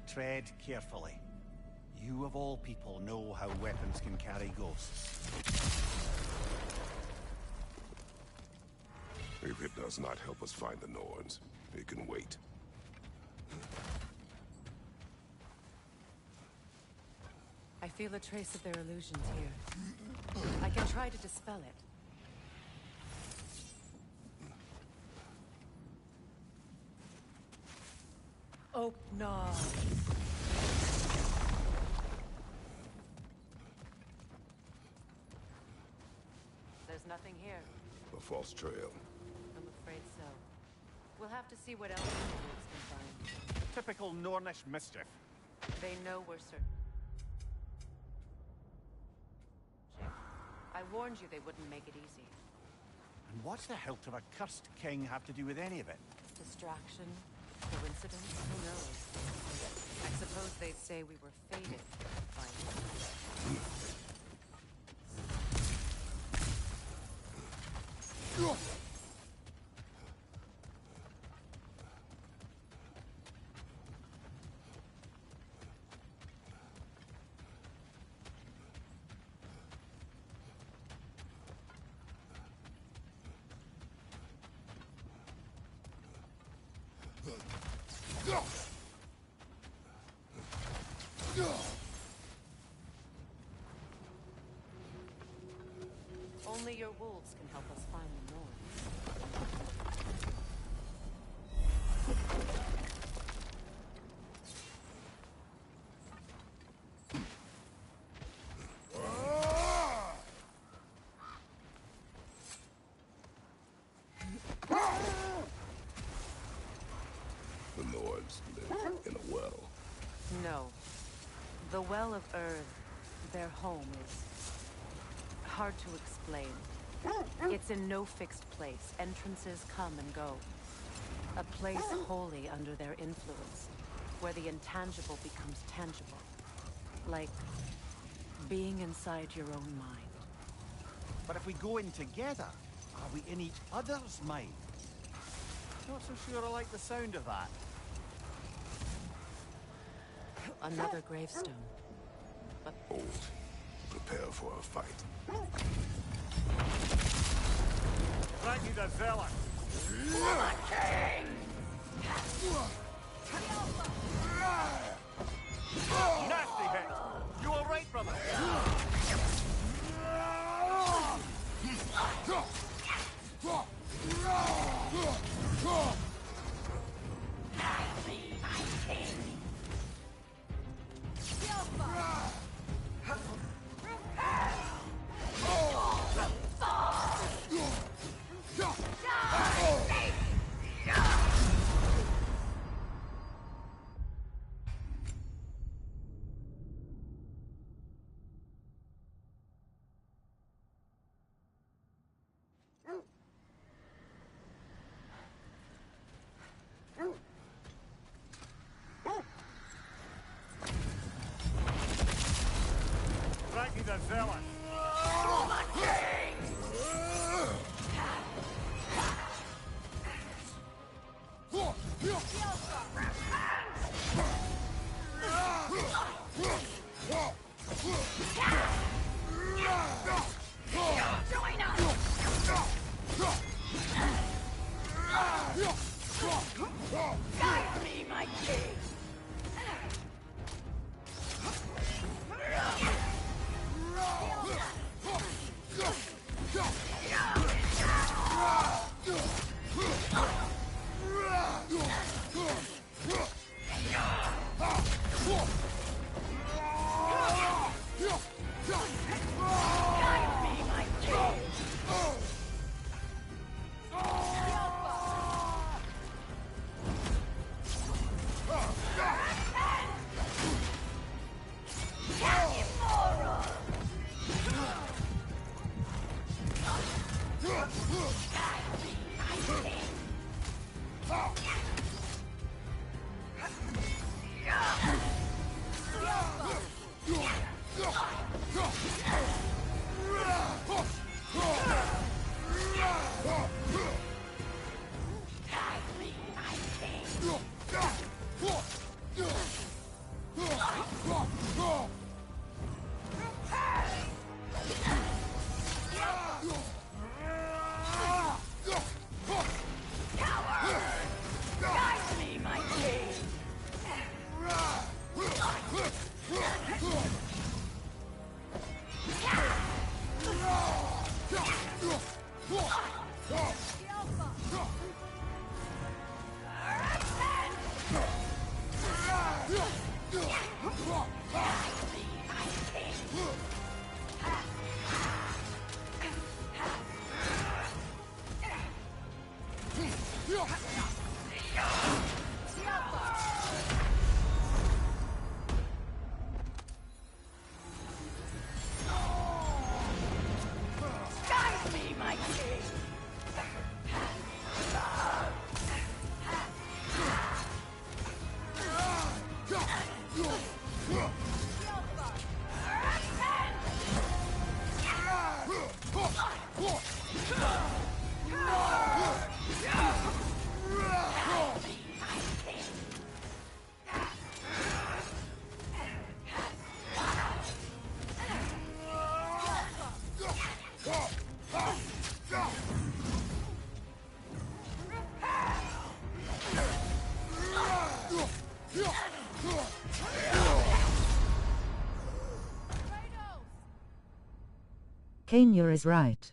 Tread carefully. You of all people know how weapons can carry ghosts. If it does not help us find the Norns, it can wait. I feel a trace of their illusions here. I can try to dispel it. Oh, no. There's nothing here. A false trail. I'm afraid so. We'll have to see what else the wolves can find. Typical Nornish mischief. They know we're certain. I warned you they wouldn't make it easy. And what's the hilt of a cursed king have to do with any of it? Distraction? Coincidence? Who knows? I suppose they'd say we were fated. Only your wolves can help us find the noise. The Lords live in a well. No. The Well of Earth, their home, is hard to explain. It's in no fixed place. Entrances come and go. A place wholly under their influence, where the intangible becomes tangible. Like being inside your own mind. But if we go in together, are we in each other's mind? Not so sure I like the sound of that. Another gravestone. But Old. Prepare for a fight. Frankie the Zealot! Nasty hit! You all right, brother? Frankie the Zealot! Guide me, my king! Guide me, my king! Guide me, my king! Kenya is right.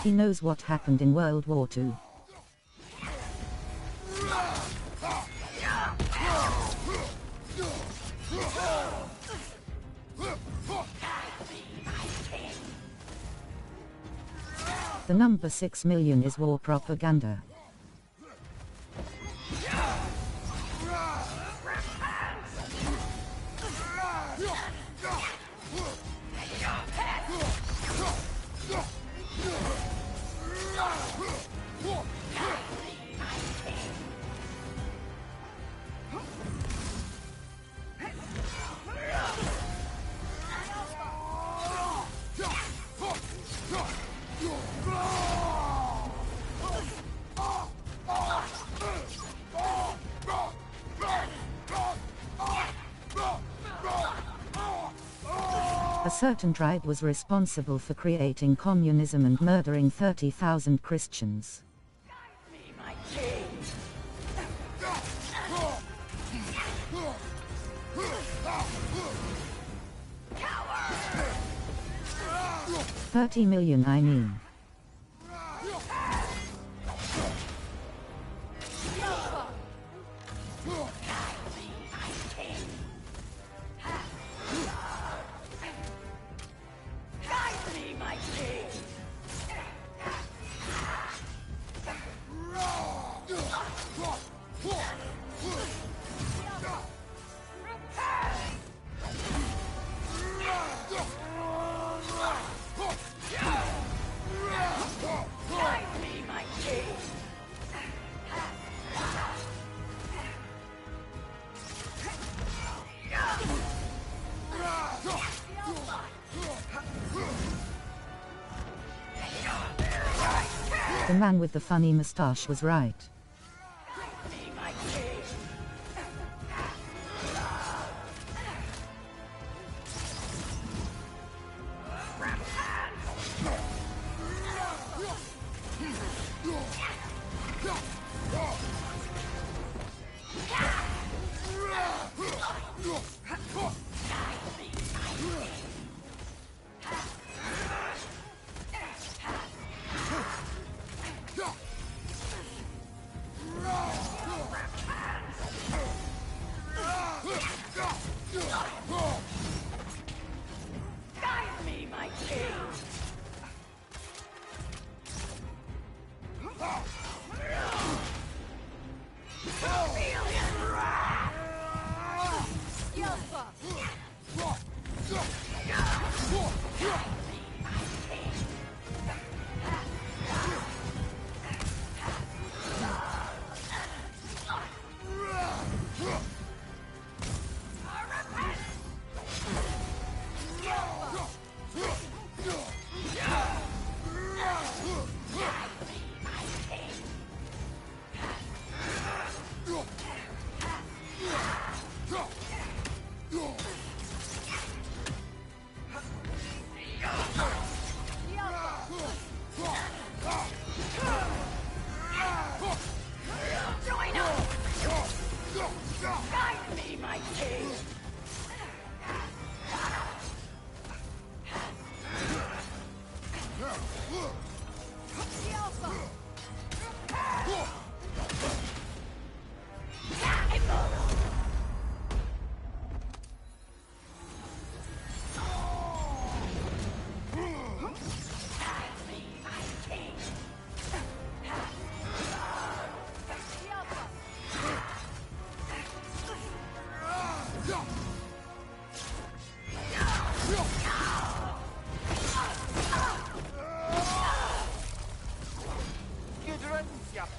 He knows what happened in World War II. The number 6 million is war propaganda. A certain tribe was responsible for creating communism and murdering 30,000 Christians. Me, my king. 30 million, I mean. The man with the funny mustache was right.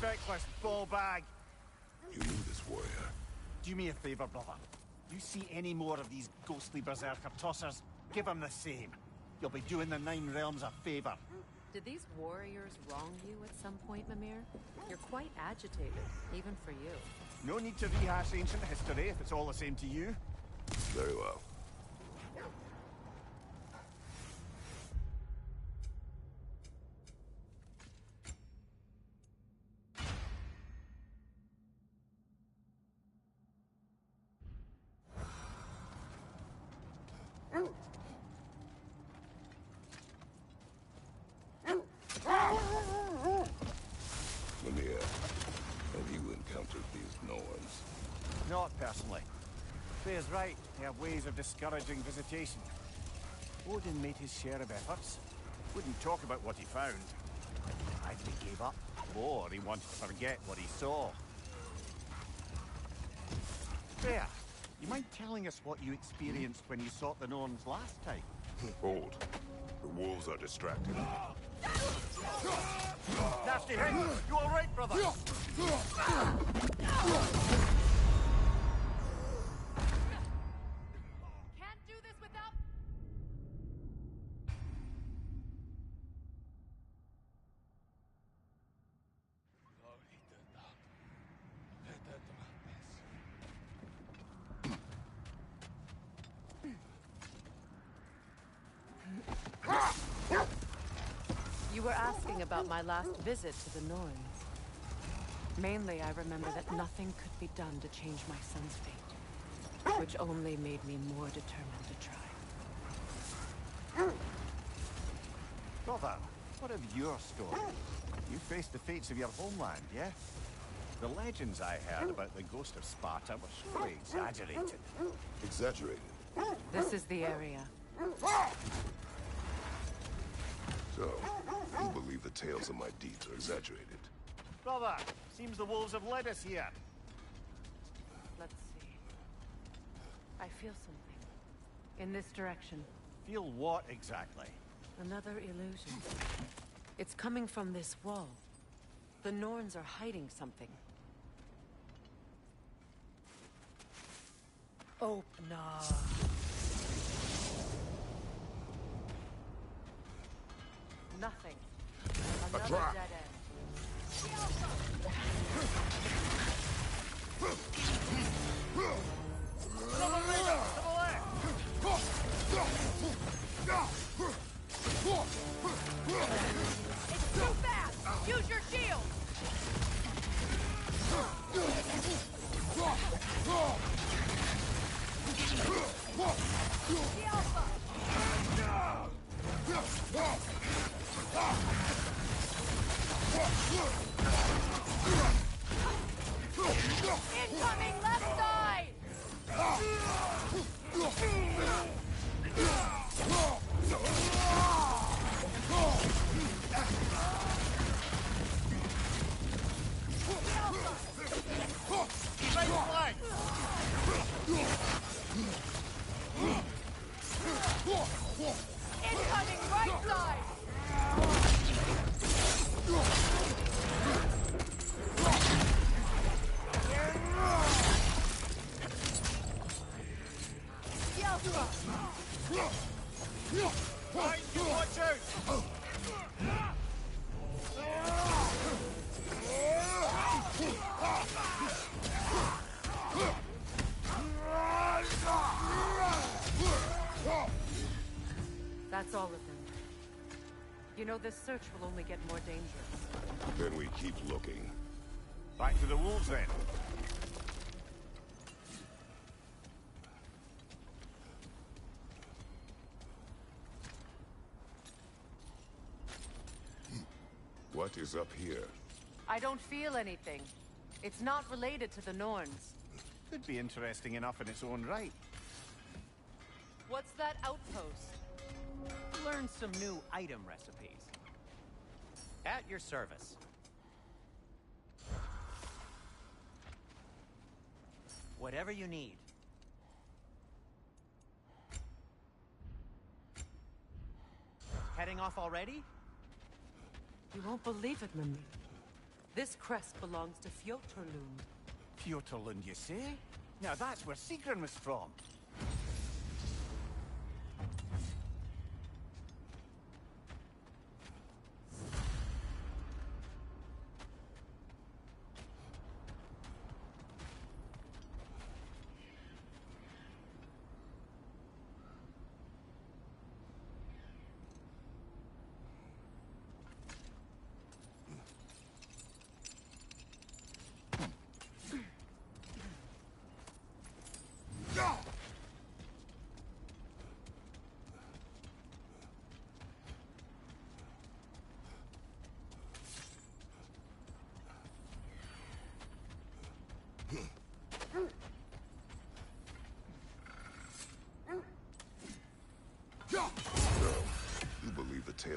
Feckless ball bag. You knew this warrior. Do me a favor, brother. You see any more of these ghostly berserker tossers, give them the same. You'll be doing the Nine Realms a favor. Did these warriors wrong you at some point, Mimir? You're quite agitated, even for you. No need to rehash ancient history if it's all the same to you. Very well. Mimir, have you encountered these Norns? Not personally. Freya's right. They have ways of discouraging visitation. Odin made his share of efforts. Wouldn't talk about what he found. Either he gave up, or he wanted to forget what he saw. Freya, you mind telling us what you experienced when you sought the Norns last time? Hold. The wolves are distracted. Nasty hit! You all right, brother? Can't do this without... You were asking about my last visit to the Norns. Mainly, I remember that nothing could be done to change my son's fate, which only made me more determined to try. Brother, what of your story? You faced the fates of your homeland, yeah? The legends I heard about the ghost of Sparta were surely exaggerated. Exaggerated? This is the area. So, you believe the tales of my deeds are exaggerated? Brother, seems the wolves have led us here. Let's see. I feel something. In this direction. Feel what exactly? Another illusion. It's coming from this wall. The Norns are hiding something. Open up. Nothing. Another trap. dead end. It's too fast! Use your shield! The Alpha! Incoming left side! Right flank! Incoming right side! Right, you watch out! That's all of them. You know, this search will only get more dangerous. Then we keep looking. Back to the wolves then. What is up here? I don't feel anything. It's not related to the Norns. Could be interesting enough in its own right. What's that outpost? Learn some new item recipes. At your service. Whatever you need. Heading off already? You won't believe it, Mimir. This crest belongs to Fjotorlund. Fjotorlund, you say? Now that's where Sigrun was from.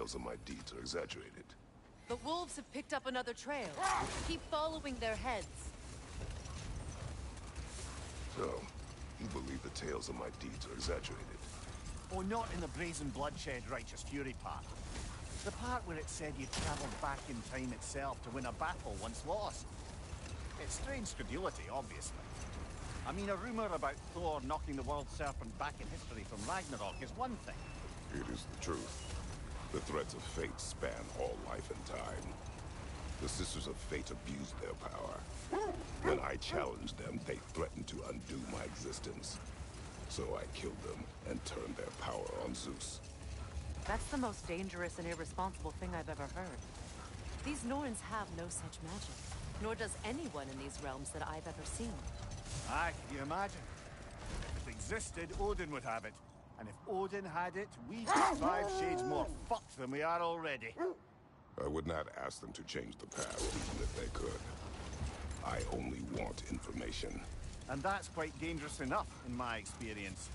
tales of my deeds are exaggerated. The wolves have picked up another trail. Keep following their heads. So, you believe the tales of my deeds are exaggerated? Oh, not in the brazen bloodshed righteous fury part. The part where it said you traveled back in time itself to win a battle once lost. It's strange credulity, obviously. I mean, a rumor about Thor knocking the world serpent back in history from Ragnarok is one thing. It is the truth. The threads of fate span all life and time. The Sisters of Fate abused their power. When I challenged them, they threatened to undo my existence. So I killed them and turned their power on Zeus. That's the most dangerous and irresponsible thing I've ever heard. These Norns have no such magic, nor does anyone in these realms that I've ever seen. Aye, can you imagine? If it existed, Odin would have it. And if Odin had it, we'd be 5 shades more fucked than we are already. I would not ask them to change the past, even if they could. I only want information. And that's quite dangerous enough, in my experience.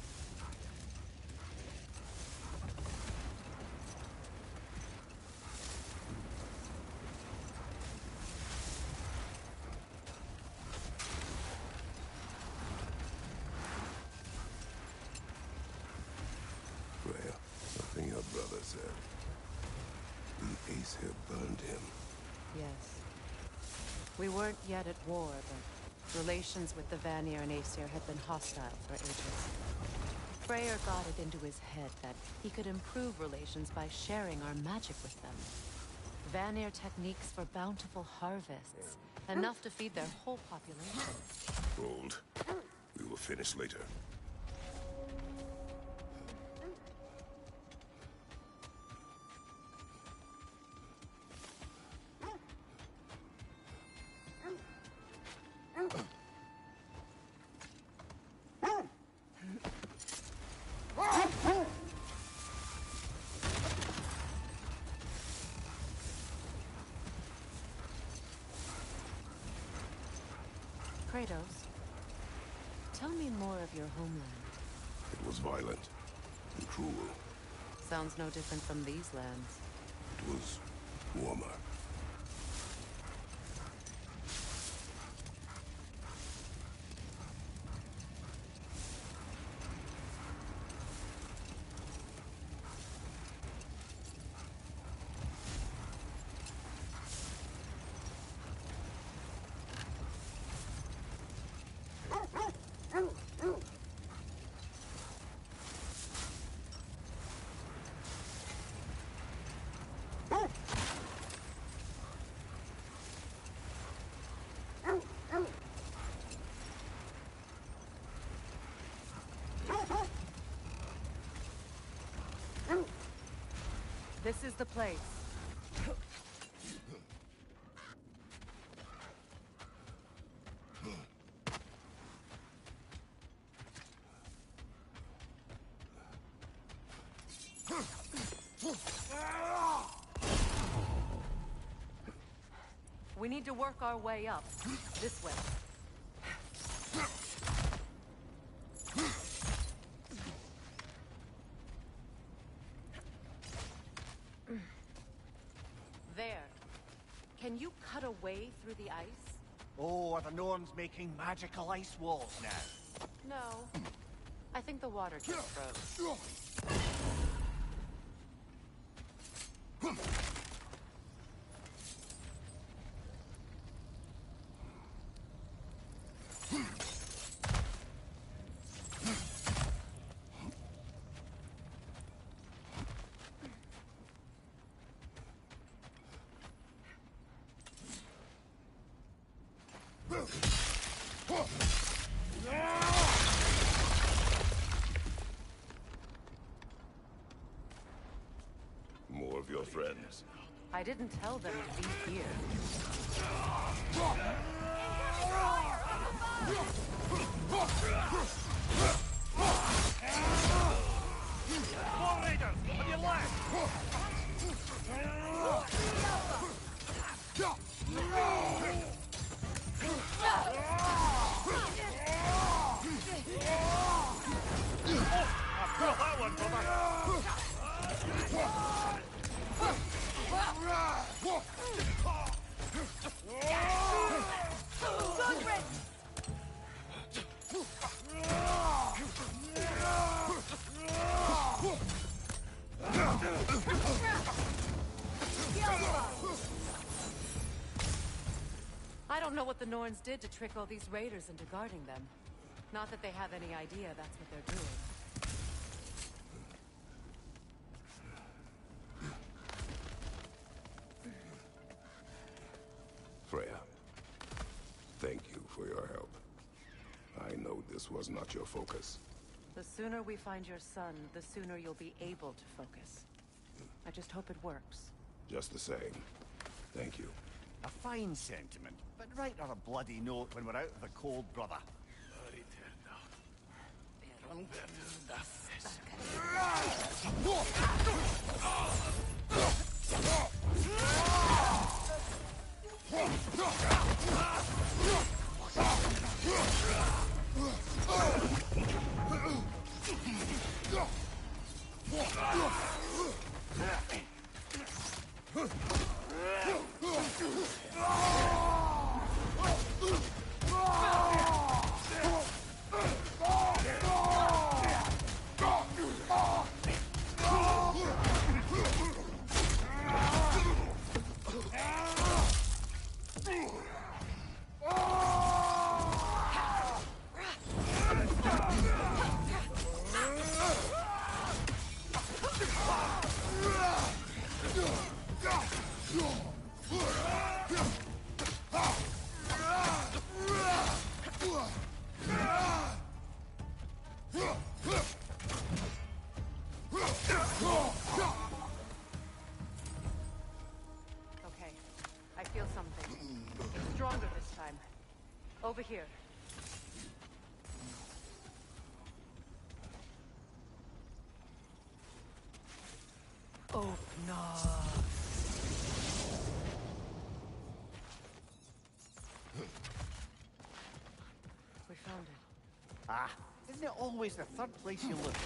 Well, something your brother said. The Ace here burned him. Yes. We weren't yet at war, but relations with the Vanir and Aesir had been hostile for ages. Freyr got it into his head that he could improve relations by sharing our magic with them. Vanir techniques for bountiful harvests, enough to feed their whole population. Hold. We will finish later. Kratos, tell me more of your homeland. It was violent and cruel. Sounds no different from these lands. It was warmer. This is the place. We need to work our way up. This way. There. Can you cut a way through the ice? Oh, are the Norns making magical ice walls now? No. I think the water just froze. More of your friends. I didn't tell them to be here. War Raiders, on your left! I feel that one, brother! don't know what the Norns did to trick all these raiders into guarding them. Not that they have any idea that's what they're doing. Freya, thank you for your help. I know this was not your focus. The sooner we find your son, the sooner you'll be able to focus. I just hope it works. Just the same. Thank you. A fine sentiment, but write her a bloody note when we're out of the cold, brother. Okay, I feel something. Stronger this time. Over here. Oh, no. We found it. Ah, isn't it always the third place you look?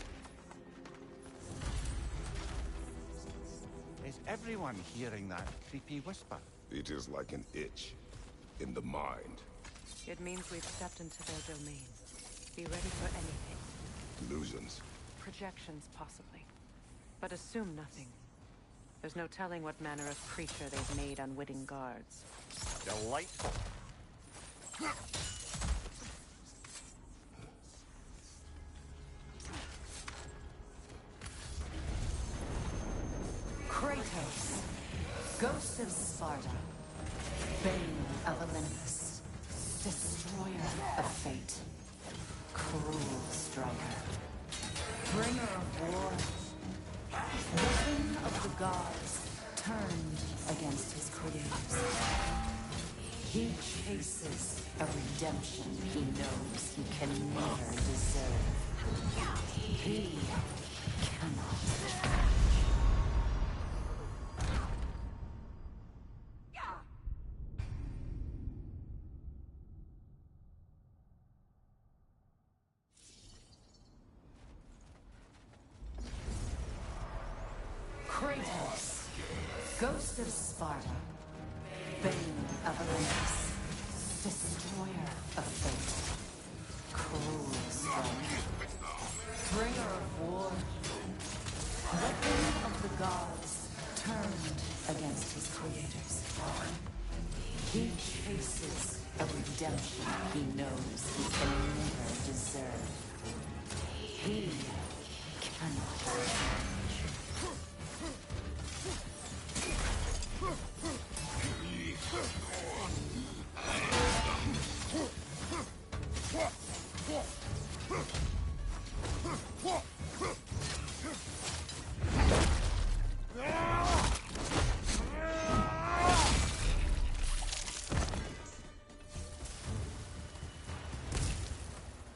Is everyone hearing that creepy whisper? It is like an itch in the mind. It means we've stepped into their domain. Be ready for anything. Illusions. Projections, possibly. But assume nothing. There's no telling what manner of creature they've made unwitting guards. Delightful. Kratos, Ghost of Sparta, Bane of Olympus, Destroyer of Fate, Cruel Striker, Bringer of War, Weapon of the Gods, turned against his creators. He chases a redemption he knows he can never deserve. He cannot. Kratos, Ghost of Sparta, Bane of Olympus, Destroyer of Fate, Cruel Striker, Bringer of War, Weapon of the Gods, turned against his creators. He chases a redemption he knows he can never deserve. He cannot.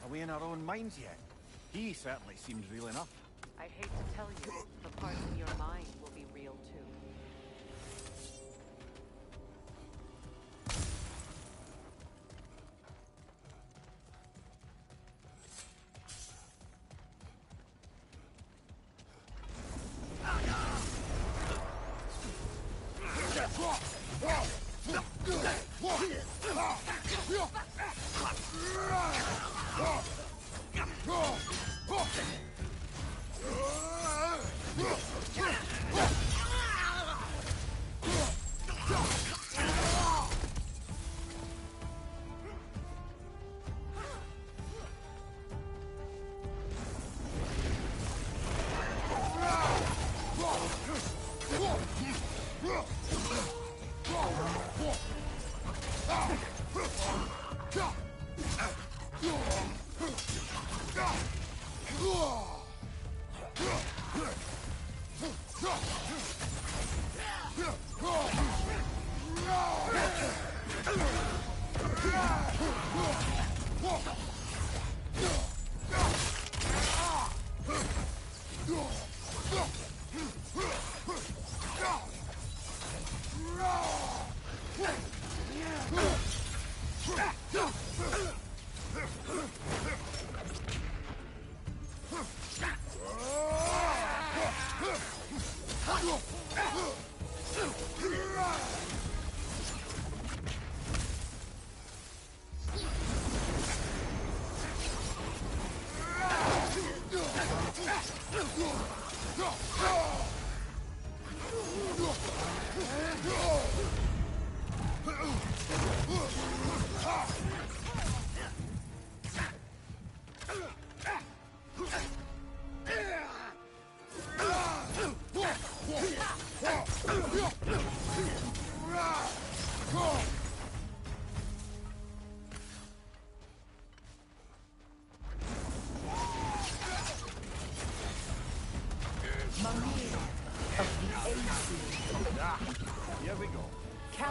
Are we in our own minds yet? He certainly seems real enough. I hate to tell you, the parts in your mind will be real too.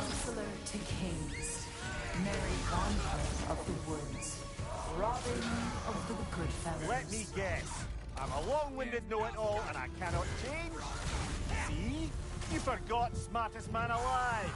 Counselor to kings, Mary Wanderer of the woods, Robin of the Goodfellas. Let me guess. I'm a long-winded know-it-all and I cannot change? See? You forgot smartest man alive.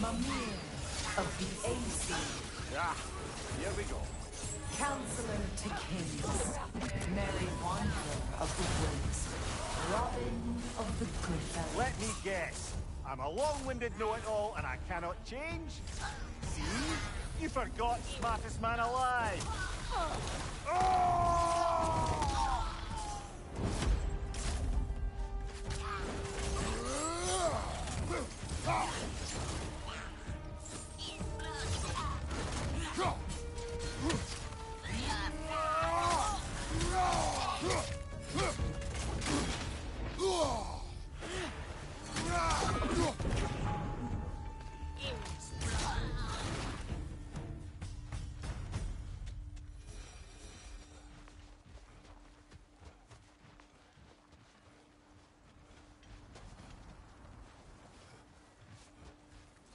Mimir of the AC. Ah, here we go. Counselor to kings, Mary Wanderer of the woods, Robin of the Goodfellas. Let me guess. I'm a long-winded know-it-all and I cannot change? See? You forgot smartest man alive.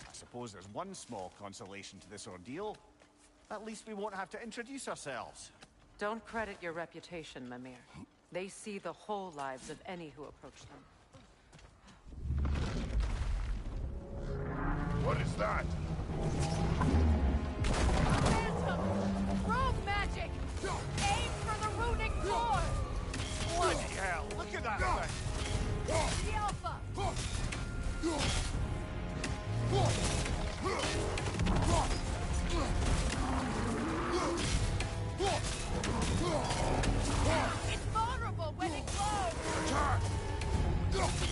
I suppose there's one small consolation to this ordeal. At least we won't have to introduce ourselves. Don't credit your reputation, Mimir. They see the whole lives of any who approach them. What is that? Phantom! Rogue magic! Aim for the runic core! Bloody hell, look at that thing! The Alpha! It's vulnerable when it glows! Attack! The Alpha!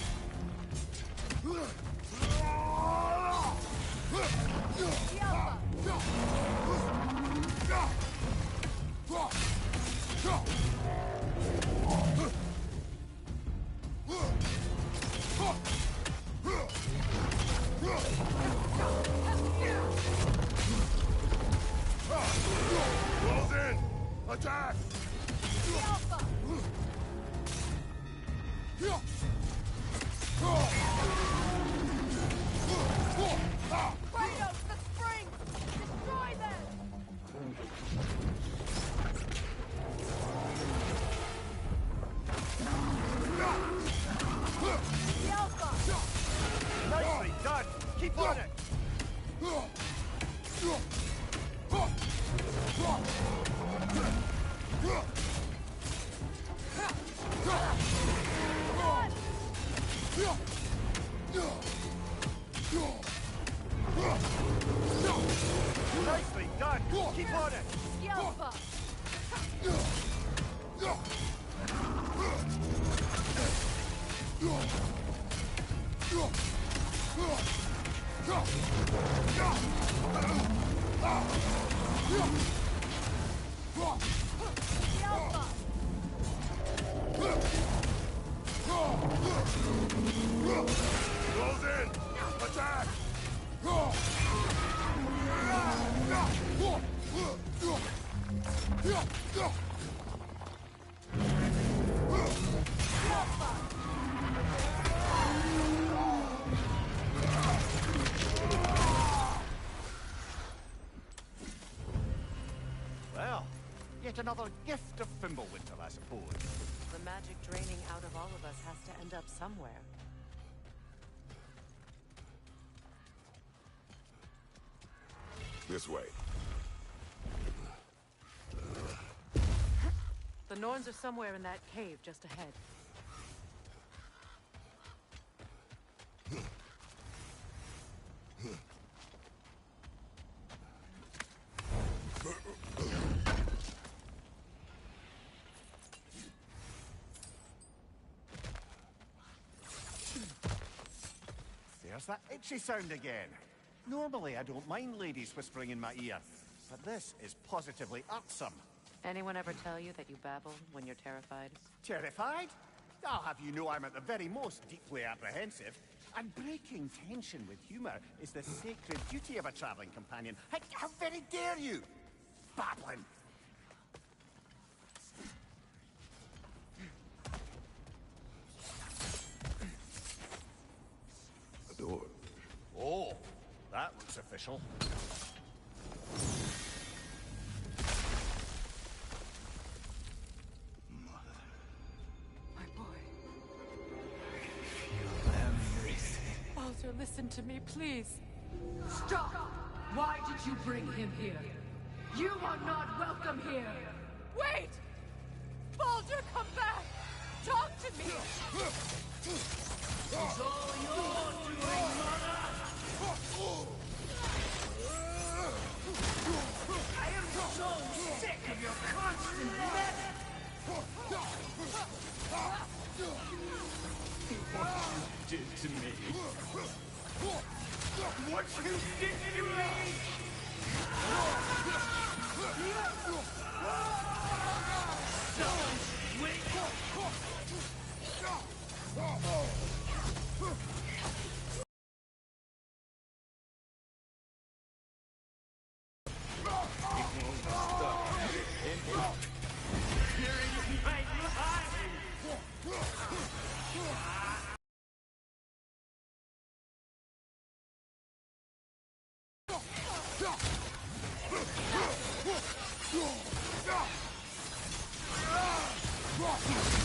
Close in! Attack! The Alpha! Kratos, the spring! Destroy them! The Alpha! Nicely done! Keep on it! Nicely done! Keep on it! The Alpha! The Alpha! Close in! Attack! Well, yet another gift of Fimbulwinter, I suppose. The magic draining out of all of us has to end up somewhere. This way. The Norns are somewhere in that cave just ahead. There's that itchy sound again. Normally, I don't mind ladies whispering in my ear, but this is positively irksome. Anyone ever tell you that you babble when you're terrified? Terrified? I'll have you know I'm at the very most deeply apprehensive. And breaking tension with humor is the sacred duty of a traveling companion. How very dare you? Babbling! The door. Oh, that looks official. My boy. Feel everything. Baldur, listen to me, please. Stop! Why did you bring him here? You are not welcome here! Wait! Baldur, come back! Talk to me! It's all your doing, mother! I am so sick of your constant mess! What you did to me! What you did to me! So wicked!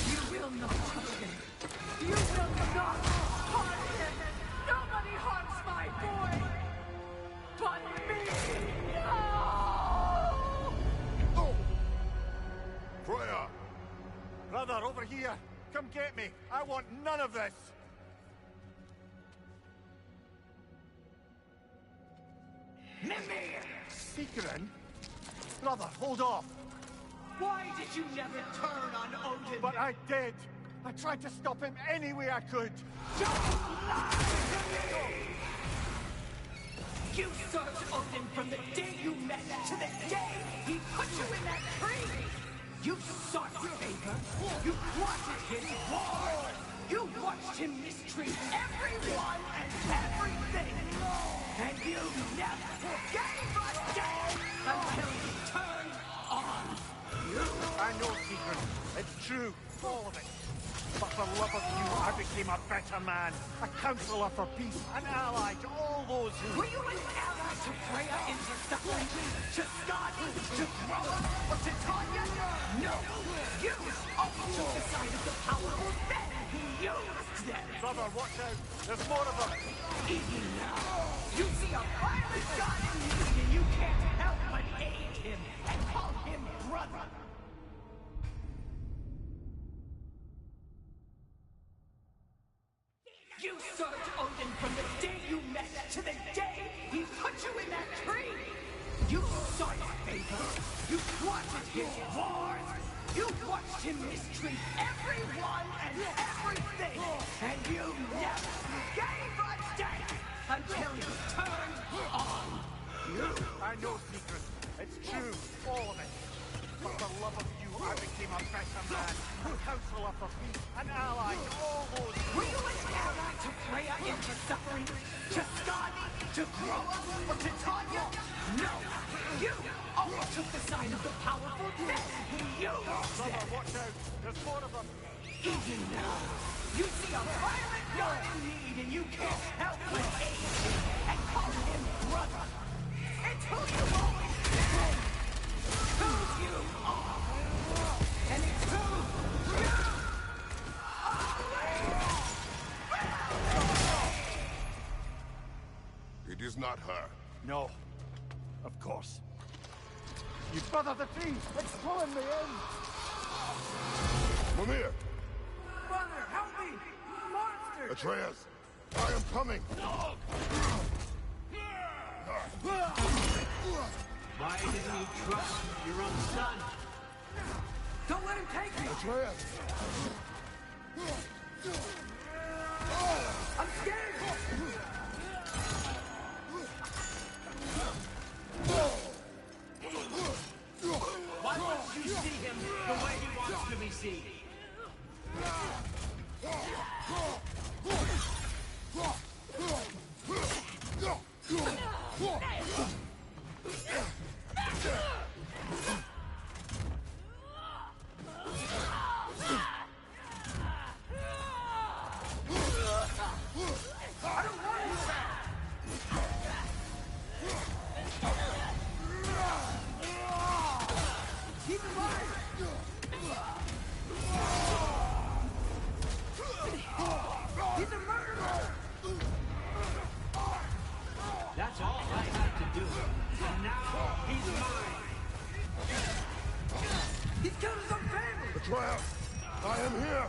You will not touch him. You will not harm him. Nobody harms my boy. But me. No! Freya! Brother, over here! Come get me! I want none of this! Mimir! Seekerin? Brother, hold off! Why did you never turn on Odin? But I did! I tried to stop him any way I could! Don't lie to me! You served Odin from the day you met to the day he put you in that tree! You sought favor. You wanted him war. You watched him mistreat everyone and everything. And you never gave a damn until he turned on you. I know, Seeker. It's true. All of it. But for love of you, I became a better man. A counselor for peace. An ally to all those who... Were you an ally to Freya into suffering? To Skadi? To Groa? Or to Tanya? No! You always took the side of the powerful men who used them! Brother, watch out! There's more of them! Even now, you see a violent god in need and you can't help but aid him and call him brother! You served Odin from the day you met to the day he put you in that tree! You sought favor, you wanted his wars, you watched him mistreat everyone and everything, and you never gave a damn until he turned on you! I know, Secret. It's true. All of it. For the love of you, I became a better man. A counselor for peace. An ally to all those... Were you an ally to Freya into suffering? To Skadi? To Groa? Or to Tanya? No! You always took the side of the powerful. You Throbber, watch out! There's 4 of them! Even now, you see a violent god in need and you can't help but aid him and call him brother. It's who you've always been. Who you are. And it's who you It is not her. No. Of course. You brother the tree! It's pulling me in! Mimir! Brother, help me! Monster! Atreus! I am coming! Why didn't you trust your own son? Don't let him take me! Atreus! I'm scared! Why won't you see him the way he wants to be seen? He's alive! He's a murderer! That's all I had to do. And now he's mine. He's killed his own family! Atreus! I am here!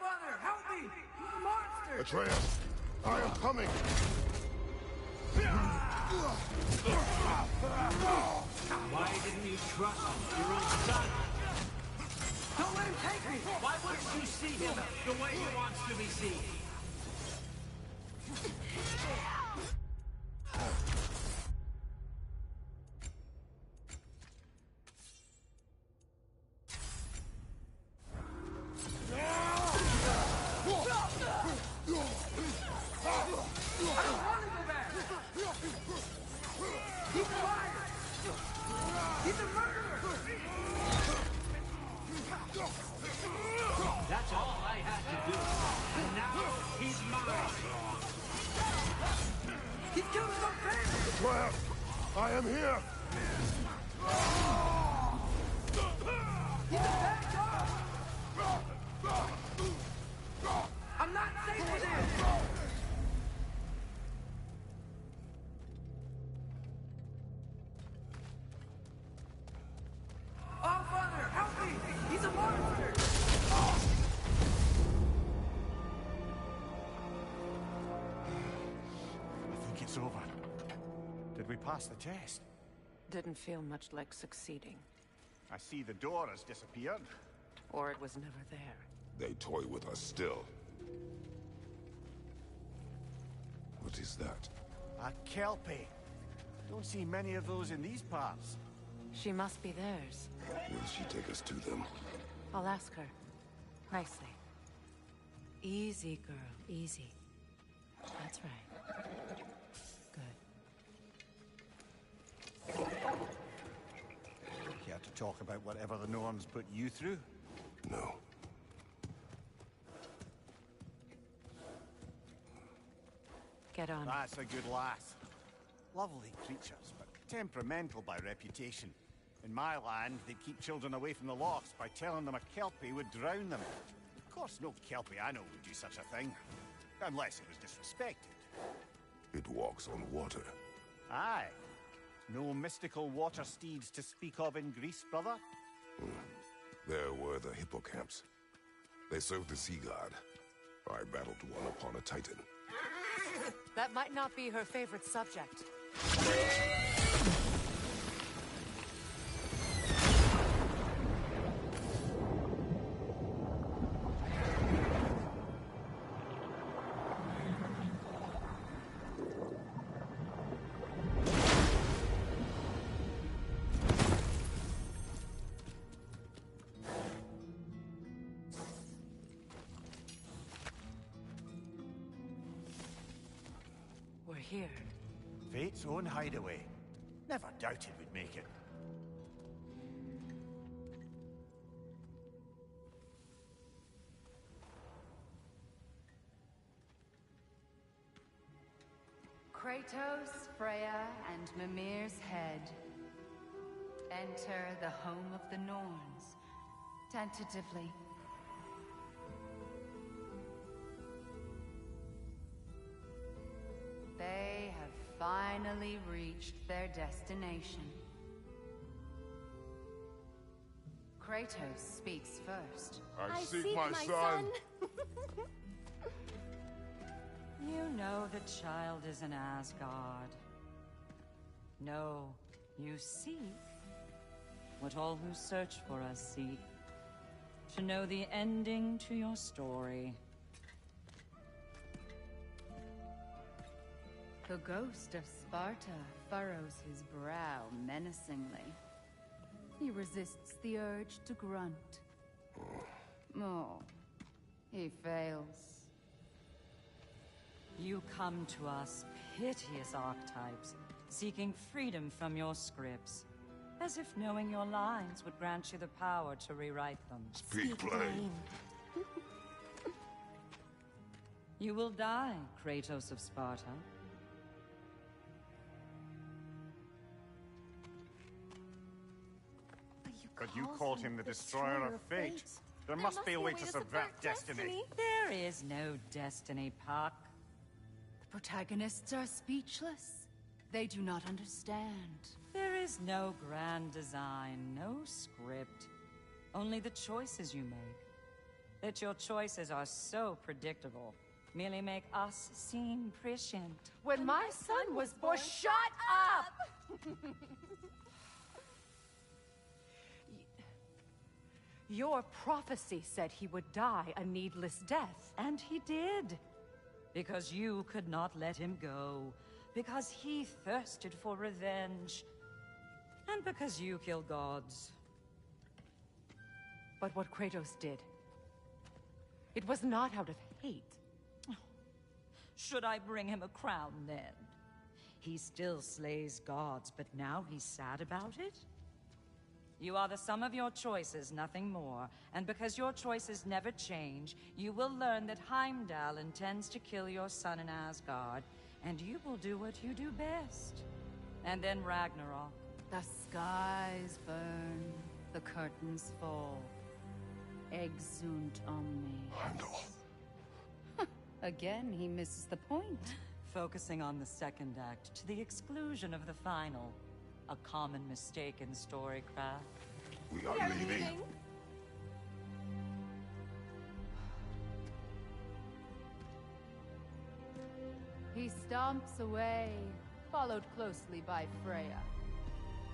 Brother, help me! Monster! Atreus! I am coming! Why didn't you trust your own son? Don't let him take me! Why wouldn't you see him the way he wants to be seen? I don't want to go back! He's a liar! He's a murderer! That's all I had to do. And now he's mine. He's killed his own family! Atreus! I am here! He's a bad dog! I'm not safe with him! Oh, Father, help me! He's a monster! I think it's over. Did we pass the test? Didn't feel much like succeeding. I see the door has disappeared. Or it was never there. They toy with us still. What is that? A kelpie. Don't see many of those in these parts. She must be theirs. Will she take us to them? I'll ask her. Nicely. Easy, girl. Easy. That's right. Good. Care to talk about whatever the Norns put you through? No. Get on. That's a good lass. Lovely creatures, but temperamental by reputation. In my land, they'd keep children away from the locks by telling them a kelpie would drown them. Of course, no kelpie I know would do such a thing. Unless it was disrespected. It walks on water. Aye. No mystical water steeds to speak of in Greece, brother? There were the hippocamps. They served the sea god. I battled one upon a titan. That might not be her favorite subject. here. Fate's own hideaway. Never doubted we'd make it. Kratos, Freya, and Mimir's head. Enter the home of the Norns, tentatively. They have finally reached their destination. Kratos speaks first. I seek my son. You know the child is in Asgard. No, you seek what all who search for us seek. To know the ending to your story. The ghost of Sparta furrows his brow menacingly. He resists the urge to grunt. Oh, he fails. You come to us, piteous archetypes, seeking freedom from your scripts. As if knowing your lines would grant you the power to rewrite them. Speak plain. You will die, Kratos of Sparta. But you called him the Destroyer of Fate. There must be a way to subvert destiny. There is no destiny, Puck. The protagonists are speechless. They do not understand. There is no grand design, no script. Only the choices you make. That your choices are so predictable merely make us seem prescient. When my son was born, shut up! Your prophecy said he would die a needless death. And he did. Because you could not let him go. Because he thirsted for revenge. And because you kill gods. But what Kratos did, it was not out of hate. Should I bring him a crown then? He still slays gods, but now he's sad about it? You are the sum of your choices, nothing more. And because your choices never change, you will learn that Heimdall intends to kill your son in Asgard, and you will do what you do best. And then Ragnarok. The skies burn, the curtains fall. Exunt omni. Heimdall. Again, he misses the point. Focusing on the second act to the exclusion of the final. A common mistake in storycraft. We are leaving. He stomps away, followed closely by Freya.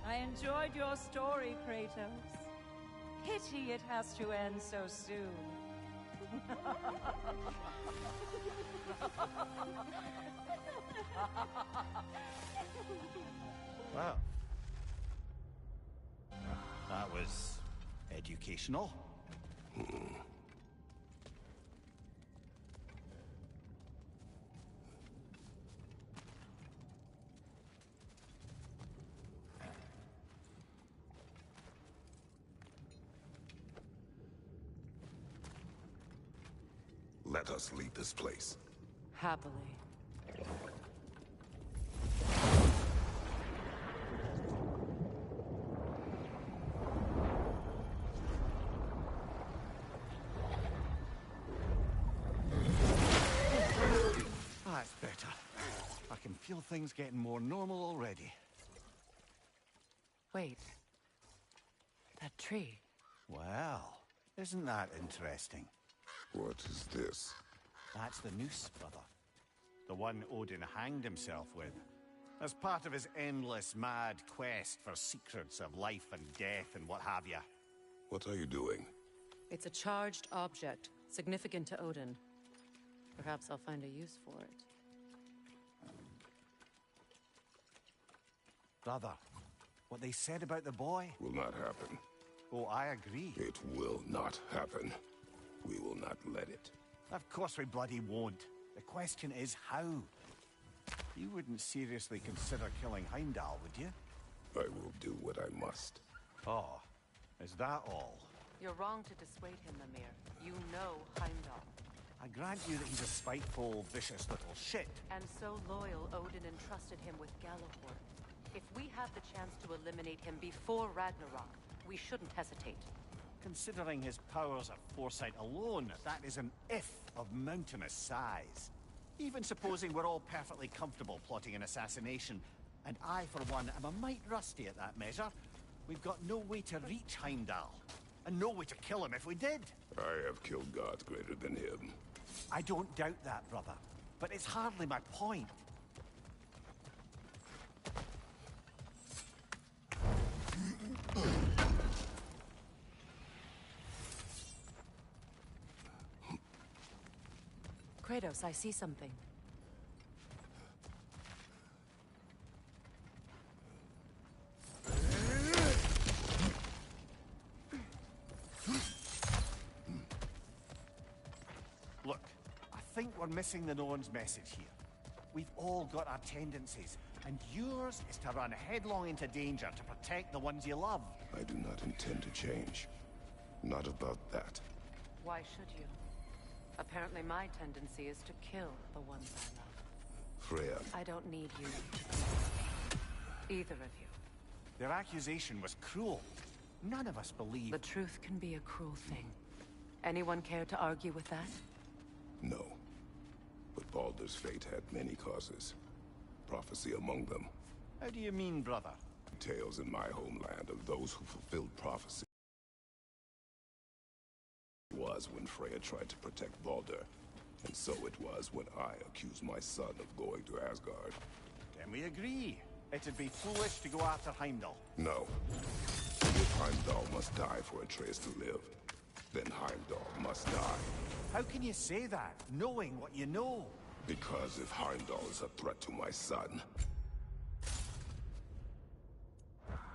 I enjoyed your story, Kratos. Pity it has to end so soon. Wow. That was educational. Let us leave this place. Happily. That's better. I can feel things getting more normal already. Wait. That tree. Well, isn't that interesting? What is this? That's the noose, brother. The one Odin hanged himself with. As part of his endless, mad quest for secrets of life and death and what have you. What are you doing? It's a charged object, significant to Odin. Perhaps I'll find a use for it. Brother, what they said about the boy? Will not happen. Oh, I agree. It will not happen. We will not let it. Of course we bloody won't. The question is how. You wouldn't seriously consider killing Heimdall, would you? I will do what I must. Oh, is that all? You're wrong to dissuade him, Mimir. You know Heimdall. I grant you that he's a spiteful, vicious little shit. And so loyal, Odin entrusted him with Gjallarhorn. If we have the chance to eliminate him before Ragnarok, we shouldn't hesitate. Considering his powers of foresight alone, that is an if of mountainous size. Even supposing we're all perfectly comfortable plotting an assassination, and I, for one, am a mite rusty at that measure, we've got no way to reach Heimdall. And no way to kill him if we did. I have killed gods greater than him. I don't doubt that, brother. But it's hardly my point. Kratos, I see something. Look, I think we're missing the Norn's message here. We've all got our tendencies, and yours is to run headlong into danger to protect the ones you love. I do not intend to change. Not about that. Why should you? Apparently my tendency is to kill the ones I love. Freya. I don't need you. Either of you. Their accusation was cruel. None of us believe... The truth can be a cruel thing. Anyone care to argue with that? No. But Baldur's fate had many causes. Prophecy among them. How do you mean, brother? Tales in my homeland of those who fulfilled prophecy. It was when Freya tried to protect Baldur. And so it was when I accused my son of going to Asgard. Then we agree. It'd be foolish to go after Heimdall. No. If Heimdall must die for Atreus to live, then Heimdall must die. How can you say that, knowing what you know? Because if Heimdall is a threat to my son,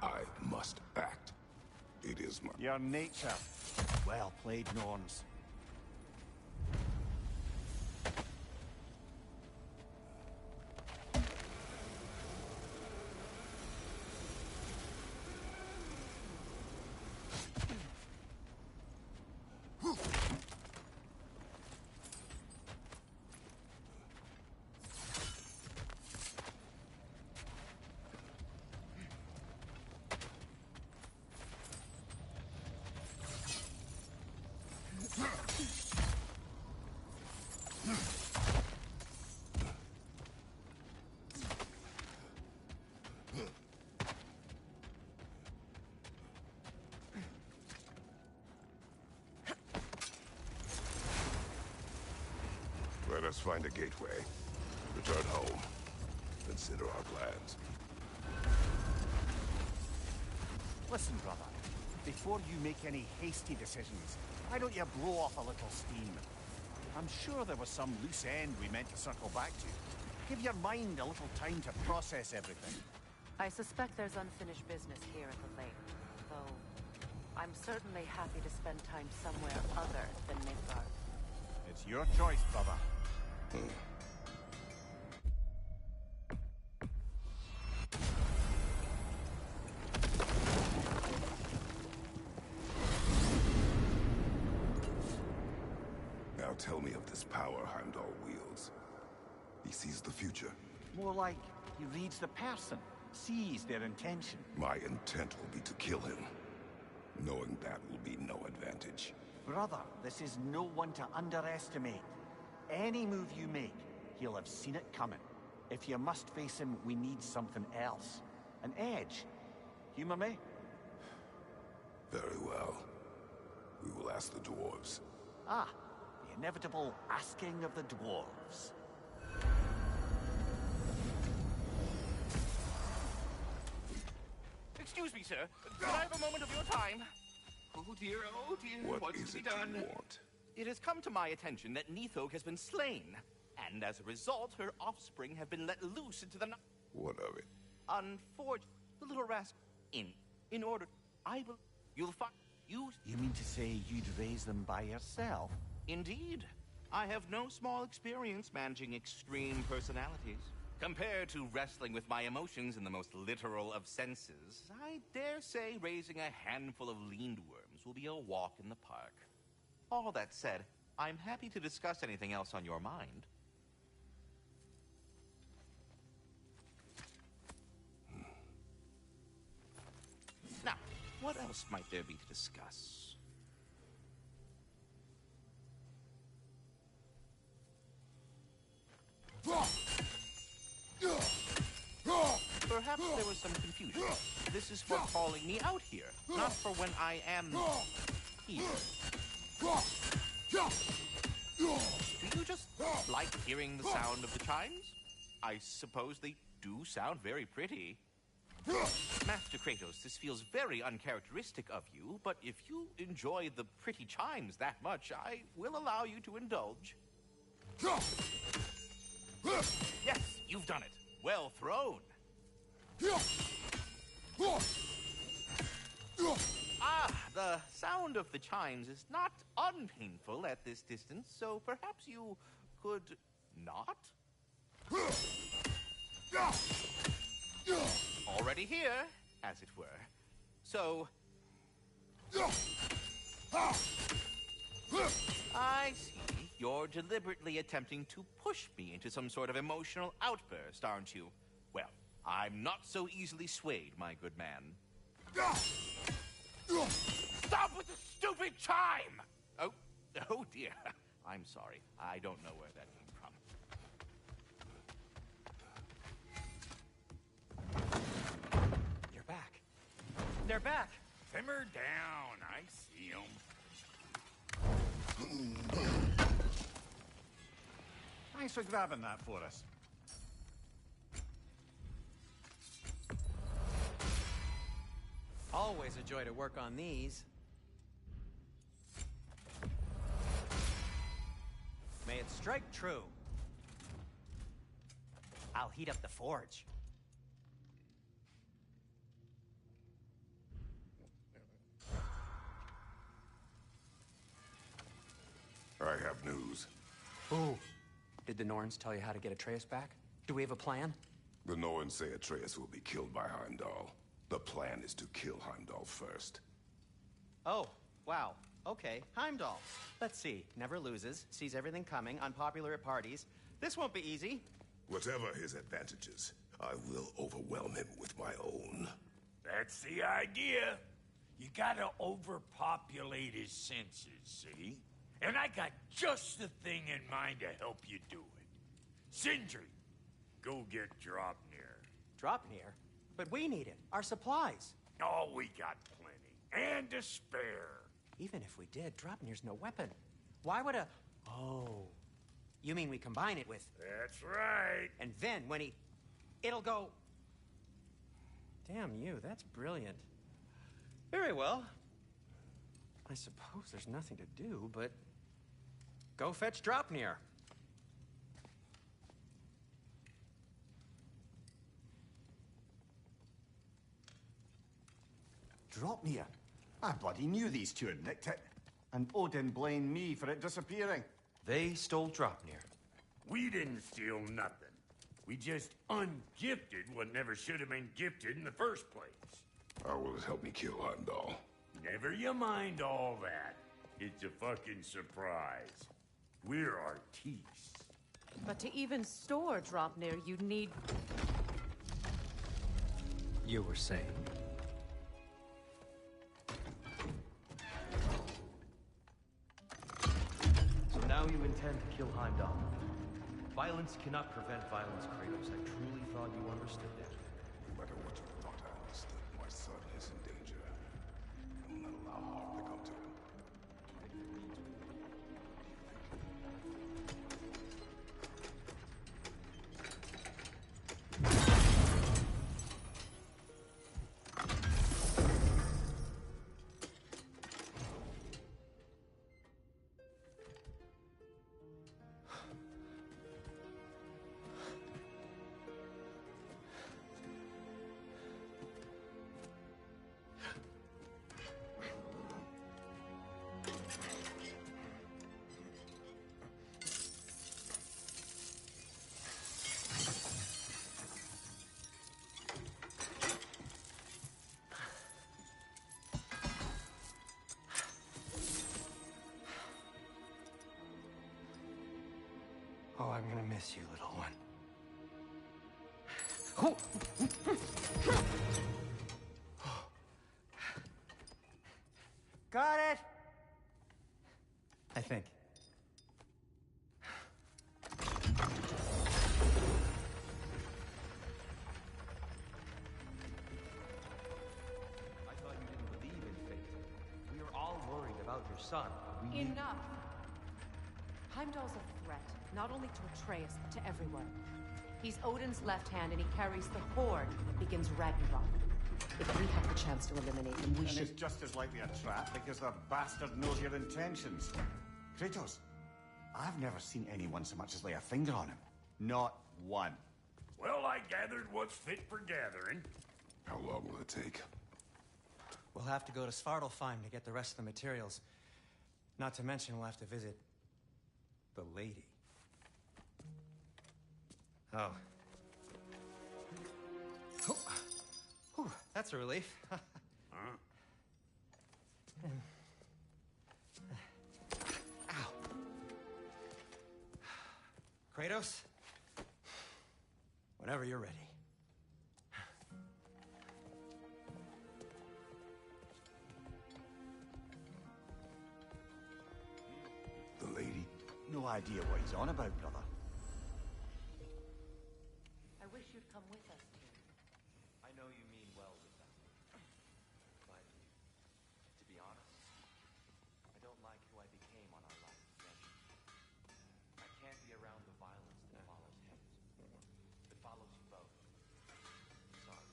I must act. It is my... Your nature. Well played, Norns. Let us find a gateway. Return home. Consider our plans. Listen, brother. Before you make any hasty decisions, why don't you blow off a little steam? I'm sure there was some loose end we meant to circle back to. Give your mind a little time to process everything. I suspect there's unfinished business here at the lake, though I'm certainly happy to spend time somewhere other than Midgard. It's your choice, brother. Now tell me of this power Heimdall wields. He sees the future. More like he reads the person, sees their intention. My intent will be to kill him. Knowing that will be no advantage. Brother, this is no one to underestimate. Any move you make, he'll have seen it coming. If you must face him, we need something else. An edge. Humor me? Very well. We will ask the dwarves. Ah, the inevitable asking of the dwarves. Excuse me, sir. Could I have a moment of your time? Oh dear, what's is to be it done? you want? It has come to my attention that Nithog has been slain, and as a result, her offspring have been let loose into the night. What of it? Unfortunately, the little rascal. In order, I will. You'll find you. You mean to say you'd raise them by yourself? Indeed, I have no small experience managing extreme personalities. Compared to wrestling with my emotions in the most literal of senses, I dare say raising a handful of leaned worms will be a walk in the park. All that said, I'm happy to discuss anything else on your mind. Now, what else might there be to discuss? Perhaps there was some confusion. This is for calling me out here, not for when I am here. Do you just like hearing the sound of the chimes? I suppose they do sound very pretty. Master Kratos, this feels very uncharacteristic of you, but if you enjoy the pretty chimes that much, I will allow you to indulge. Yes, you've done it. Well thrown. Ah, the sound of the chimes is not unpainful at this distance, so perhaps you could not? Already here, as it were. So... I see. You're deliberately attempting to push me into some sort of emotional outburst, aren't you? Well, I'm not so easily swayed, my good man. Stop with the stupid chime! Oh dear. I'm sorry. I don't know where that came from. You're back. They're back. Simmer down. I see 'em. Thanks for grabbing that for us. Always a joy to work on these. May it strike true. I'll heat up the forge. I have news. Ooh. Did the Norns tell you how to get Atreus back? Do we have a plan? The Norns say Atreus will be killed by Heimdall. The plan is to kill Heimdall first. Oh, wow. Okay, Heimdall. Let's see. Never loses, sees everything coming, unpopular at parties. This won't be easy. Whatever his advantages, I will overwhelm him with my own. That's the idea. You gotta overpopulate his senses, see? And I got just the thing in mind to help you do it. Sindri, go get Dropnir. Dropnir? But we need it. Our supplies. Oh, we got plenty. And to spare. Even if we did, Dropnir's no weapon. Why would a... Oh. You mean we combine it with... That's right. And then when he... It'll go... Damn you, that's brilliant. Very well. I suppose there's nothing to do, but... Go fetch Dropnir. Dropnir? I bloody knew these two had nicked it. And Odin blamed me for it disappearing. They stole Dropnir. We didn't steal nothing. We just ungifted what never should have been gifted in the first place. How will it help me kill Heimdall? Never you mind all that. It's a fucking surprise. We're artistes. But to even store Dropnir, you'd need... You were saying? So now you intend to kill Heimdall. Violence cannot prevent violence, Kratos. I truly thought you understood that. No matter what you thought I understood, my son is in danger. I will not allow harm to come to him. Oh, I'm gonna miss you, little one. Got it! I think. I thought you didn't believe in fate. We are all worried about your son. We need... Enough! Heimdall's a threat, not only to Atreus, but to everyone. He's Odin's left hand, and he carries the horde that begins Ragnarok. If we have the chance to eliminate him, we and should... it's just as likely a trap because the bastard knows your intentions. Kratos, I've never seen anyone so much as lay a finger on him. Not one. Well, I gathered what's fit for gathering. How long will it take? We'll have to go to Svartalfheim to get the rest of the materials. Not to mention we'll have to visit the lady. Oh. Oh. Whew, that's a relief. Ow. Kratos? Whenever you're ready. The lady? No idea what he's on about, brother. I wish you'd come with us, too. I know you mean well with them. But, to be honest, I don't like who I became on our last adventure. I can't be around the violence that follows him. That follows you both. Sorry.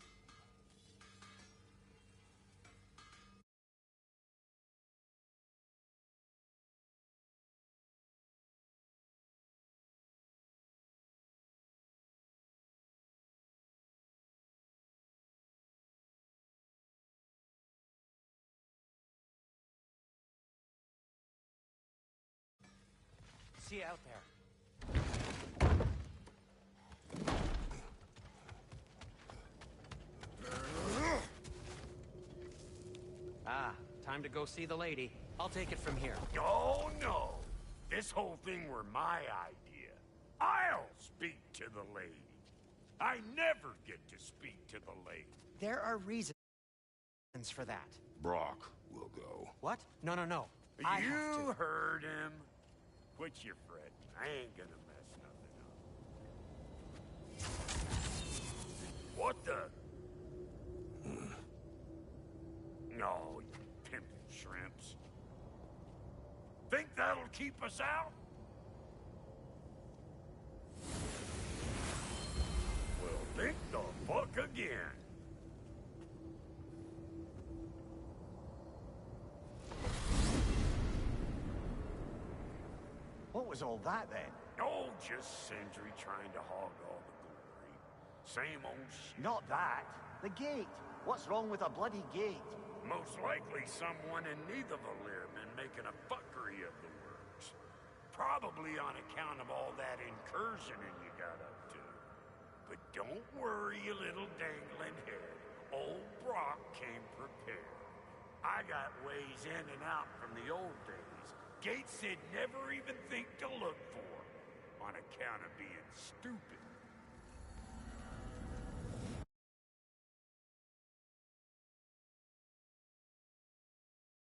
See you out there. Ah, time to go see the lady. I'll take it from here. Oh, no. This whole thing were my idea. I'll speak to the lady. I never get to speak to the lady. There are reasons for that. Brock will go. What? No, no, no. I have You to. heard him. Quit your fretting. I ain't gonna mess nothing up. What the? No, you pimpin' shrimps. Think that'll keep us out? Well, think the fuck again. What was all that, then? Oh, just Sindri trying to hog all the glory. Same old shit. Not that. The gate. What's wrong with a bloody gate? Most likely someone in Nidavellir been making a fuckery of the works. Probably on account of all that incursioning you got up to. But don't worry, you little dangling head. Old Brock came prepared. I got ways in and out from the old days. Gates they'd never even think to look for, on account of being stupid.